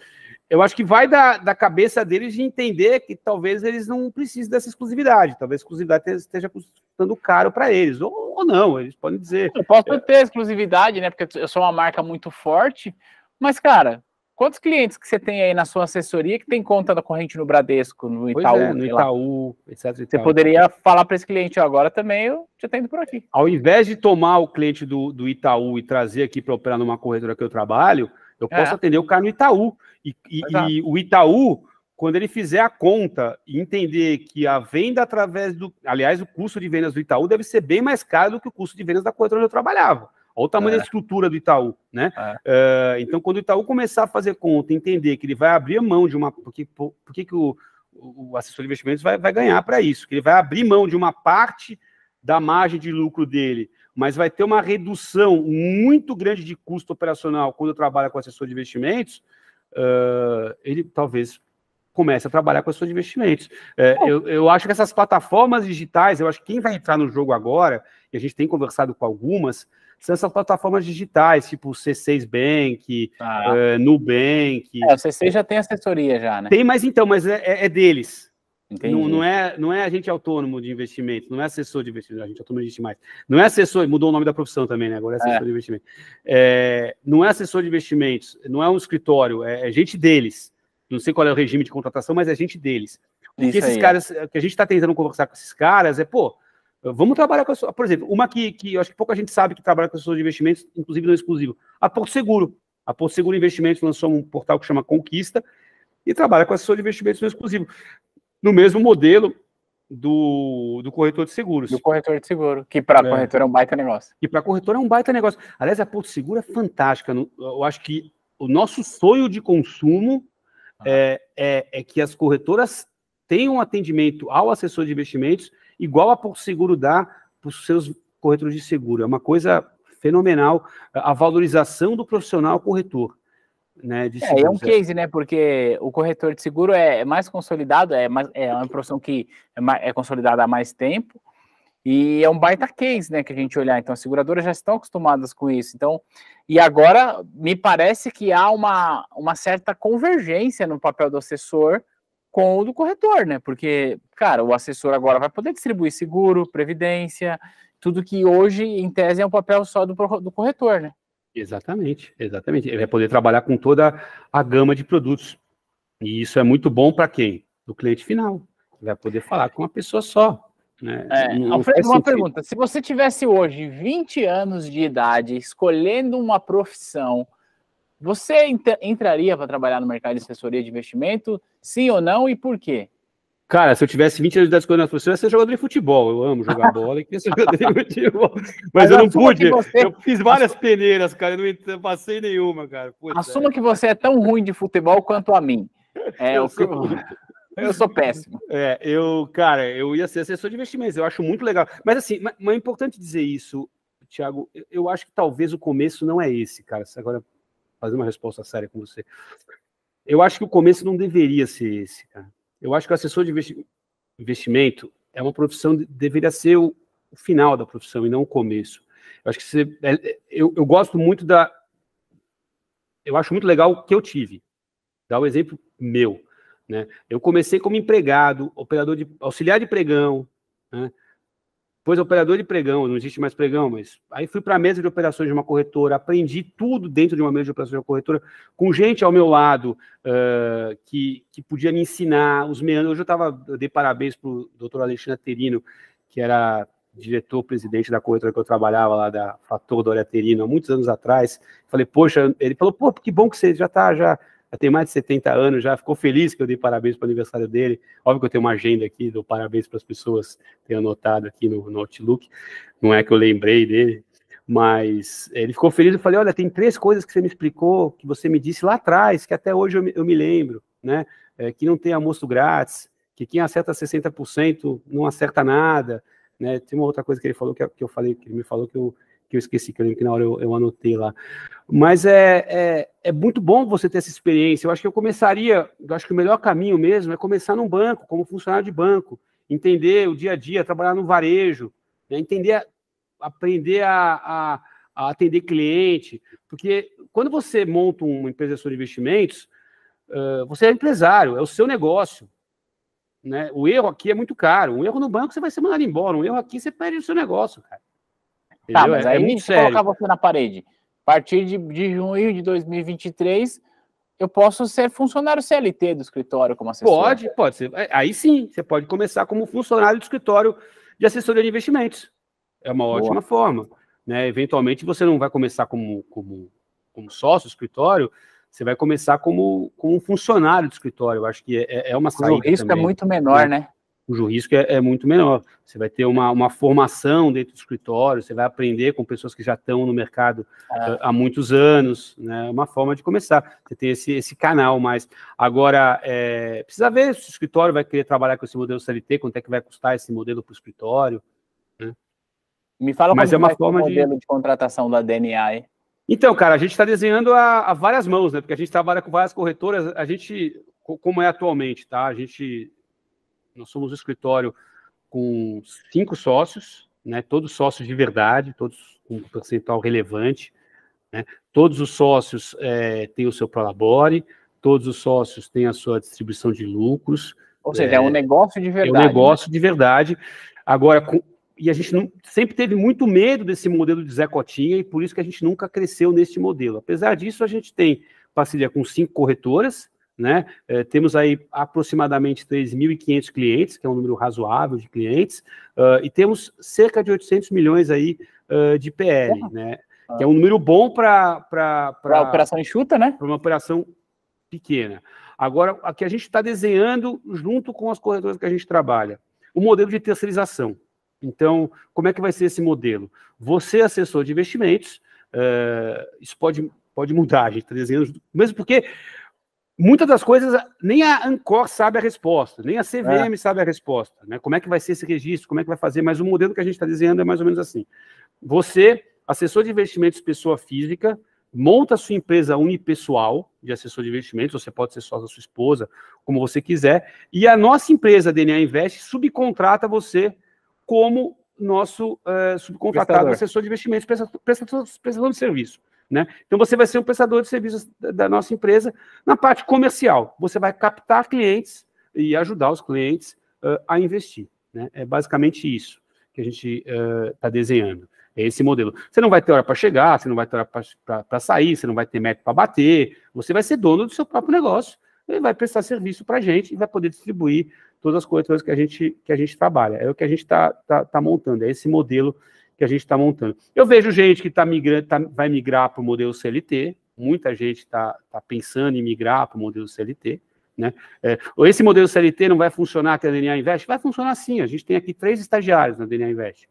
Eu acho que vai da cabeça deles de entender que talvez eles não precisem dessa exclusividade, talvez a exclusividade esteja custando caro para eles, ou não, eles podem dizer... Eu posso ter exclusividade, né, porque eu sou uma marca muito forte, mas, cara, quantos clientes que você tem aí na sua assessoria que tem conta da corrente no Bradesco, no Itaú? No Itaú, etc. Você poderia falar para esse cliente agora também, eu já tenho ido por aqui. Ao invés de tomar o cliente do Itaú e trazer aqui para operar numa corretora que eu trabalho, eu posso atender o cara no Itaú. E o Itaú, quando ele fizer a conta e entender que a venda através do... Aliás, o custo de vendas do Itaú deve ser bem mais caro do que o custo de vendas da corretora onde eu trabalhava. Olha o tamanho da estrutura do Itaú, né? Então, quando o Itaú começar a fazer conta, entender que ele vai abrir mão de uma... Por que o assessor de investimentos vai ganhar para isso? Que ele vai abrir mão de uma parte da margem de lucro dele, mas vai ter uma redução muito grande de custo operacional quando trabalha com assessor de investimentos, ele talvez comece a trabalhar com assessor de investimentos. Eu acho que essas plataformas digitais, eu acho que quem vai entrar no jogo agora, e a gente tem conversado com algumas, são essas plataformas digitais, tipo o C6 Bank, Nubank. O C6 já tem assessoria já, né? Tem, mas é deles. Não é agente autônomo de investimento, não é assessor de investimento, a gente autônomo existe mais. Não é assessor, mudou o nome da profissão também, né? Agora é assessor de investimento. Não é assessor de investimentos, não é um escritório, é gente deles. Não sei qual é o regime de contratação, mas é gente deles. O que esses caras, o que a gente está tentando conversar com esses caras Vamos trabalhar com a, por exemplo, uma que eu acho que pouca gente sabe que trabalha com assessor de investimentos, inclusive no exclusivo, a Porto Seguro. A Porto Seguro Investimentos lançou um portal que chama Conquista e trabalha com assessor de investimentos no exclusivo, no mesmo modelo do corretor de seguros. Do corretor de seguro, que para corretor é um baita negócio. E para corretor é um baita negócio. Aliás, a Porto Seguro é fantástica. Eu acho que o nosso sonho de consumo é que as corretoras tenham um atendimento ao assessor de investimentos igual a Porto Seguro dá para os seus corretores de seguro. É uma coisa fenomenal a valorização do profissional corretor. Né, é um case, né? Porque o corretor de seguro é mais consolidado, é uma profissão que é consolidada há mais tempo, e é um baita case, né? Que a gente olhar. Então, as seguradoras já estão acostumadas com isso. Então, e agora me parece que há uma certa convergência no papel do assessor com o do corretor, né? Porque, cara, o assessor agora vai poder distribuir seguro, previdência, tudo que hoje, em tese, é um papel só do corretor, né? Exatamente, exatamente. Ele vai poder trabalhar com toda a gama de produtos. E isso é muito bom para quem? Do cliente final. Ele vai poder falar com uma pessoa só. Né? Alfredo, uma pergunta. Se você tivesse hoje 20 anos de idade, escolhendo uma profissão, você entraria para trabalhar no mercado de assessoria de investimento? Sim ou não? E por quê? Cara, se eu tivesse 20 anos de idade escolhendo a profissão, eu ia ser jogador de futebol. Eu amo jogar bola e queria ser jogador de futebol. Mas eu não pude. Eu fiz várias peneiras, cara. Eu não passei nenhuma, cara. Assuma que você é tão ruim de futebol quanto a mim. Eu sou péssimo. Cara, eu ia ser assessor de investimentos. Eu acho muito legal. Mas assim, é importante dizer isso, Thiago. Eu acho que talvez o começo não é esse, cara. Agora, fazer uma resposta séria com você. Eu acho que o começo não deveria ser esse, cara. Eu acho que o assessor de investimento é uma profissão, deveria ser o final da profissão e não o começo. Eu acho que eu gosto muito eu acho muito legal o que eu tive. Dá um exemplo meu, né? Eu comecei como empregado, auxiliar de pregão, né? Depois operador de pregão, não existe mais pregão, mas aí fui para a mesa de operações de uma corretora, aprendi tudo dentro de uma mesa de operações de uma corretora, com gente ao meu lado que podia me ensinar os meandros. Hoje eu dei parabéns para o doutor Alexandre Terino, que era diretor-presidente da corretora que eu trabalhava lá, da Fator Doria Terino, há muitos anos atrás. Falei, poxa, ele falou, pô, que bom que você já tem mais de 70 anos, já ficou feliz que eu dei parabéns para o aniversário dele. Óbvio que eu tenho uma agenda aqui, dou parabéns para as pessoas, tenho anotado aqui no Outlook, não é que eu lembrei dele, mas ele ficou feliz. Eu falei, olha, tem 3 coisas que você me explicou, que você me disse lá atrás, que até hoje eu me lembro, né? Que não tem almoço grátis, que quem acerta 60% não acerta nada, né? Tem uma outra coisa que ele falou, que eu falei, que ele me falou que eu esqueci, que eu lembro que na hora eu anotei lá. Mas é muito bom você ter essa experiência. Eu acho que eu acho que o melhor caminho mesmo é começar num banco, como funcionário de banco, entender o dia a dia, trabalhar no varejo, né? Aprender a atender cliente, porque quando você monta uma empresa de investimentos, você é empresário, é o seu negócio, né? O erro aqui é muito caro. Um erro no banco você vai ser mandado embora, um erro aqui você perde o seu negócio, cara. Tá, mas aí muito sério. Colocar você na parede. A partir de junho de 2023, eu posso ser funcionário CLT do escritório como assessor. Pode ser. Aí sim, você pode começar como funcionário do escritório de assessoria de investimentos. É uma ótima forma. Né? Eventualmente, você não vai começar como sócio do escritório, você vai começar como um funcionário do escritório. Eu acho que é uma saída. O risco também é muito menor, né? O risco é muito menor. Você vai ter uma formação dentro do escritório, você vai aprender com pessoas que já estão no mercado há muitos anos, né? É uma forma de começar. Você tem esse canal, mas agora precisa ver se o escritório vai querer trabalhar com esse modelo CLT, quanto é que vai custar esse modelo para o escritório. Né? Me fala como é uma forma o modelo de contratação da DNA aí. Então, cara, a gente está desenhando a várias mãos, né? Porque a gente trabalha com várias corretoras, como é atualmente, tá? Nós somos um escritório com 5 sócios, né, todos sócios de verdade, todos com um percentual relevante, né, todos os sócios têm o seu prolabore, todos os sócios têm a sua distribuição de lucros. Ou seja, é um negócio de verdade. É um negócio de verdade. Agora, e a gente sempre teve muito medo desse modelo de Zé Cotinha, e por isso que a gente nunca cresceu neste modelo. Apesar disso, a gente tem parceria com 5 corretoras, né? Temos aí aproximadamente 3.500 clientes, que é um número razoável de clientes, e temos cerca de 800 milhões aí de PL, né? Que é um número bom para a operação enxuta, né? Para uma operação pequena. Agora, a que a gente está desenhando junto com as corretoras que a gente trabalha, o modelo de terceirização. Então, como é que vai ser esse modelo? Você, assessor de investimentos, isso pode mudar, a gente está desenhando, mesmo porque muitas das coisas nem a Ancor sabe a resposta, nem a CVM sabe a resposta, né? Como é que vai ser esse registro, como é que vai fazer, mas o modelo que a gente está desenhando é mais ou menos assim. Você, assessor de investimentos, pessoa física, monta a sua empresa unipessoal de assessor de investimentos, você pode ser sócio da sua esposa, como você quiser, e a nossa empresa, DNA Invest, subcontrata você como nosso subcontratado assessor de investimentos, prestador de serviço. Né? Então, você vai ser um prestador de serviços da nossa empresa na parte comercial. Você vai captar clientes e ajudar os clientes a investir. Né? É basicamente isso que a gente está desenhando. É esse modelo. Você não vai ter hora para chegar, você não vai ter hora para sair, você não vai ter método para bater, você vai ser dono do seu próprio negócio e vai prestar serviço para a gente e vai poder distribuir todas as coisas que a gente trabalha. É o que a gente tá montando, é esse modelo que a gente está montando. Eu vejo gente que vai migrar para o modelo CLT, muita gente está pensando em migrar para o modelo CLT, né? Esse modelo CLT não vai funcionar aqui na DNA Invest? Vai funcionar sim, a gente tem aqui 3 estagiários na DNA Invest.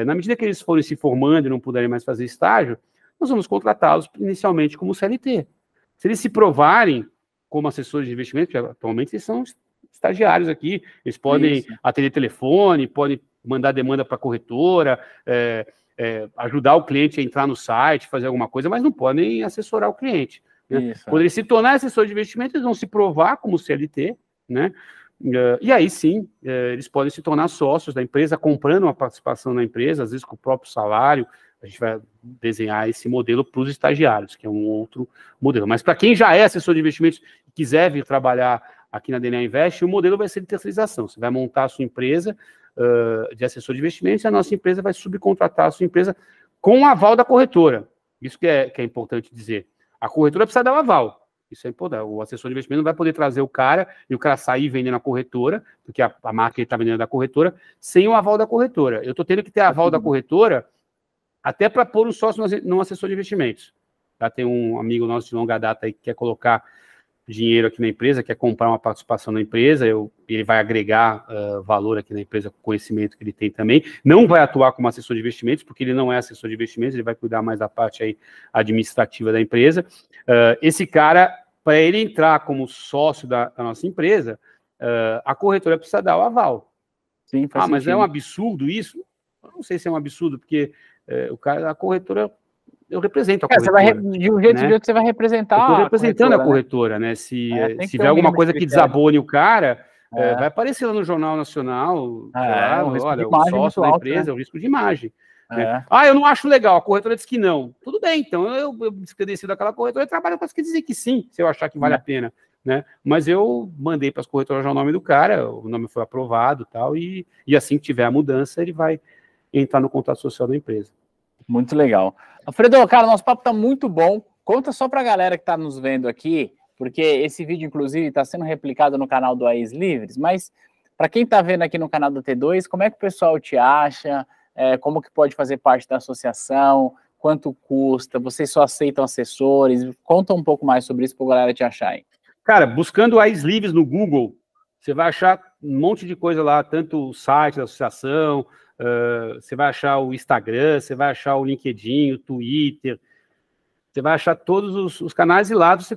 Na medida que eles forem se formando e não puderem mais fazer estágio, nós vamos contratá-los inicialmente como CLT. Se eles se provarem como assessores de investimento, que atualmente eles são estagiários aqui, eles podem atender telefone, podem mandar demanda para a corretora, ajudar o cliente a entrar no site, fazer alguma coisa, mas não podem assessorar o cliente. Né? Quando eles se tornarem assessores de investimento, eles vão se provar como CLT, né? E aí sim, eles podem se tornar sócios da empresa, comprando uma participação na empresa, às vezes com o próprio salário. A gente vai desenhar esse modelo para os estagiários, que é um outro modelo. Mas para quem já é assessor de investimentos e quiser vir trabalhar aqui na DNA Invest, o modelo vai ser de terceirização. Você vai montar a sua empresa de assessor de investimentos e a nossa empresa vai subcontratar a sua empresa com o aval da corretora. Isso que é importante dizer. A corretora precisa dar o aval. Isso é importante. O assessor de investimento não vai poder trazer o cara e o cara sair vendendo a corretora, porque a marca ele está vendendo da corretora, sem o aval da corretora. Eu estou tendo que ter aval da corretora até para pôr um sócio no assessor de investimentos. Tá? Tem um amigo nosso de longa data aí que quer colocar dinheiro aqui na empresa, quer comprar uma participação na empresa, ele vai agregar valor aqui na empresa com o conhecimento que ele tem também. Não vai atuar como assessor de investimentos, porque ele não é assessor de investimentos, ele vai cuidar mais da parte aí administrativa da empresa. Esse cara, para ele entrar como sócio da nossa empresa, a corretora precisa dar o aval. Sim, faz mas sentido. é um absurdo isso? Eu não sei se é um absurdo, porque a corretora... Eu represento a corretora. De um jeito ou de outro, você vai representar. Eu estou representando a corretora, né? Se tiver alguma coisa que desabone o cara, vai aparecer lá no Jornal Nacional, olha, o sócio da empresa, é o risco de imagem. Né? Eu não acho legal, a corretora diz que não. Tudo bem, então eu descredencio daquela corretora e trabalho com as que dizem que sim, se eu achar que vale a pena. Né? Mas eu mandei para as corretoras já o nome do cara, o nome foi aprovado tal, e assim que tiver a mudança, ele vai entrar no contrato social da empresa. Muito legal. Alfredo, cara, nosso papo tá muito bom. Conta só pra galera que tá nos vendo aqui, porque esse vídeo, inclusive, está sendo replicado no canal do AIS Livres, mas para quem tá vendo aqui no canal do T2, como é que o pessoal te acha? Como que pode fazer parte da associação? Quanto custa? Vocês só aceitam assessores? Conta um pouco mais sobre isso pra galera te achar aí. Cara, buscando AIS Livres no Google, você vai achar um monte de coisa lá, tanto o site da associação, você vai achar o Instagram, você vai achar o LinkedIn, o Twitter, você vai achar todos os canais e lá você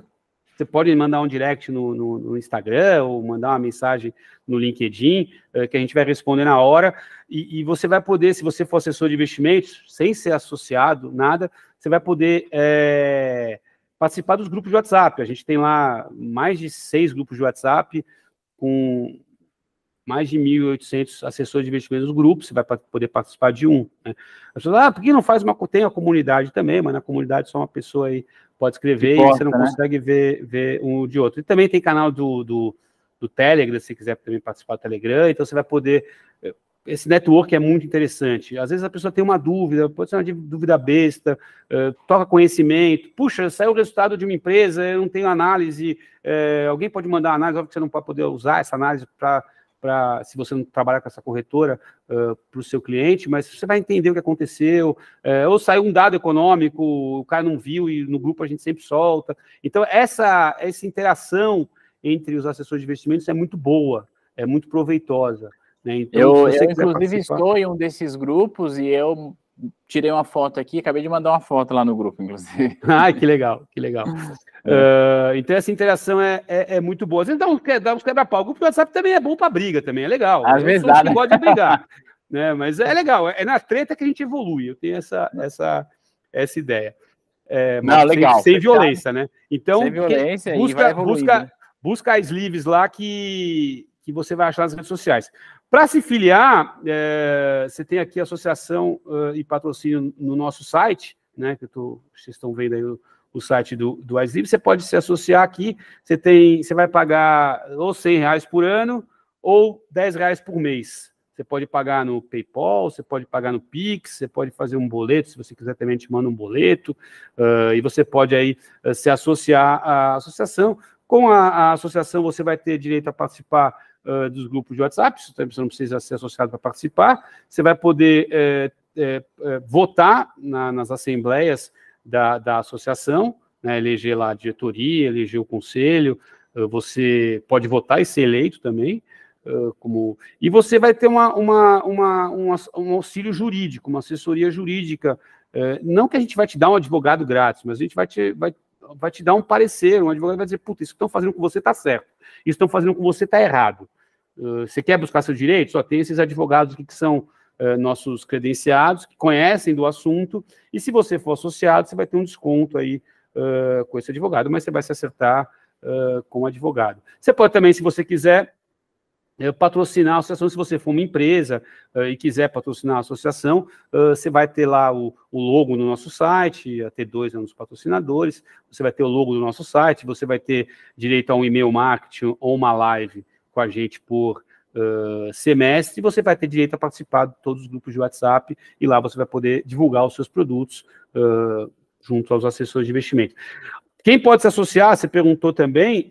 pode mandar um direct no Instagram ou mandar uma mensagem no LinkedIn, que a gente vai responder na hora, e você vai poder, se você for assessor de investimentos, sem ser associado, nada, você vai poder participar dos grupos de WhatsApp. A gente tem lá mais de 6 grupos de WhatsApp com mais de 1.800 assessores de investimentos nos grupos, você vai poder participar de um. Né? As pessoas, por que não faz tem a comunidade também, mas na comunidade só uma pessoa aí pode escrever e você não consegue ver um de outro. E também tem canal do Telegram, se quiser também participar do Telegram, então você vai poder... esse network é muito interessante. Às vezes a pessoa tem uma dúvida, pode ser uma dúvida besta, toca conhecimento, puxa, saiu o resultado de uma empresa, eu não tenho análise, alguém pode mandar análise, óbvio que você não pode poder usar essa análise se você não trabalhar com essa corretora, para o seu cliente, mas você vai entender o que aconteceu, ou saiu um dado econômico, o cara não viu e no grupo a gente sempre solta. Então, essa interação entre os assessores de investimentos é muito boa, é muito proveitosa. Né? Então, eu inclusive, estou em um desses grupos e eu tirei uma foto aqui, acabei de mandar uma foto lá no grupo, inclusive. Ah, que legal, que legal. Então, essa interação é muito boa. Às vezes dá uns quebra-pau. O grupo do WhatsApp também é bom para briga, também é legal. Às vezes dá, né? Gosta de brigar, né? Mas é legal, é na treta que a gente evolui. Eu tenho essa ideia. Mas não, legal. Sem violência, né? Então, sem violência e vai evoluindo. Busca as livres lá que você vai achar nas redes sociais. Para se filiar, você tem aqui a associação e patrocínio no nosso site, né? Que vocês estão vendo aí o site do Wise Livre. Você pode se associar aqui. Você vai pagar ou R$100 por ano ou R$10 por mês. Você pode pagar no PayPal, você pode pagar no Pix, você pode fazer um boleto, se você quiser também te manda um boleto, e você pode aí se associar à associação. Com a associação, você vai ter direito a participar dos grupos de WhatsApp, você não precisa ser associado para participar, você vai poder votar nas assembleias da associação, né, eleger lá a diretoria, eleger o conselho, você pode votar e ser eleito também, e você vai ter um auxílio jurídico, uma assessoria jurídica, não que a gente vai te dar um advogado grátis, mas a gente vai te dar um parecer, um advogado vai dizer, puta, isso que estão fazendo com você está certo, isso estão fazendo com você está errado. Você quer buscar seu direito? Só tem esses advogados aqui que são nossos credenciados, que conhecem do assunto, e se você for associado, você vai ter um desconto aí com esse advogado, mas você vai se acertar com o advogado. Você pode também, se você quiser, patrocinar a associação. Se você for uma empresa e quiser patrocinar a associação, você vai ter lá o logo no nosso site, a T2 é um dos patrocinadores, você vai ter o logo do nosso site, você vai ter direito a um e-mail marketing ou uma live com a gente por semestre, e você vai ter direito a participar de todos os grupos de WhatsApp, e lá você vai poder divulgar os seus produtos junto aos assessores de investimento. Quem pode se associar, você perguntou também,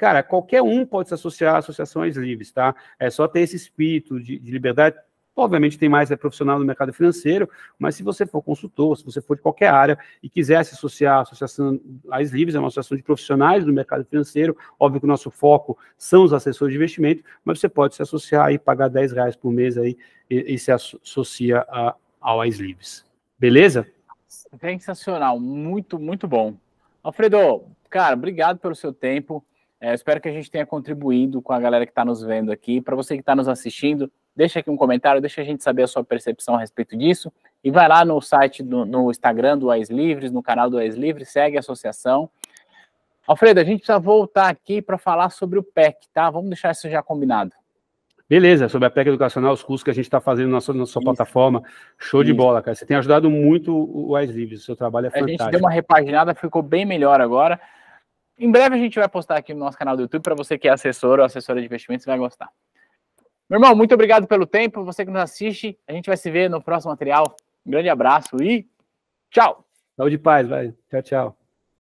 cara, qualquer um pode se associar a associações livres, tá? É só ter esse espírito de liberdade. Obviamente tem mais profissional no mercado financeiro, mas se você for consultor, se você for de qualquer área e quiser se associar à associação AIS Livres, é uma associação de profissionais do mercado financeiro, óbvio que o nosso foco são os assessores de investimento, mas você pode se associar e pagar R$10 por mês aí e se associa ao AIS Livres. Beleza? Sensacional, muito, muito bom. Alfredo, cara, obrigado pelo seu tempo. Espero que a gente tenha contribuído com a galera que está nos vendo aqui. Para você que está nos assistindo, deixa aqui um comentário, deixa a gente saber a sua percepção a respeito disso. E vai lá no site, no Instagram do AIS Livres, no canal do AIS Livres, segue a associação. Alfredo, a gente precisa voltar aqui para falar sobre o PEC, tá? Vamos deixar isso já combinado. Beleza, sobre a PEC educacional, os cursos que a gente está fazendo na sua plataforma, show de bola, cara. Você tem ajudado muito o AIS Livres, o seu trabalho é fantástico. A gente deu uma repaginada, ficou bem melhor agora. Em breve a gente vai postar aqui no nosso canal do YouTube, para você que é assessor ou assessora de investimentos, você vai gostar. Meu irmão, muito obrigado pelo tempo, você que nos assiste, a gente vai se ver no próximo material. Um grande abraço e tchau! Saúde e paz, vai. Tchau, tchau.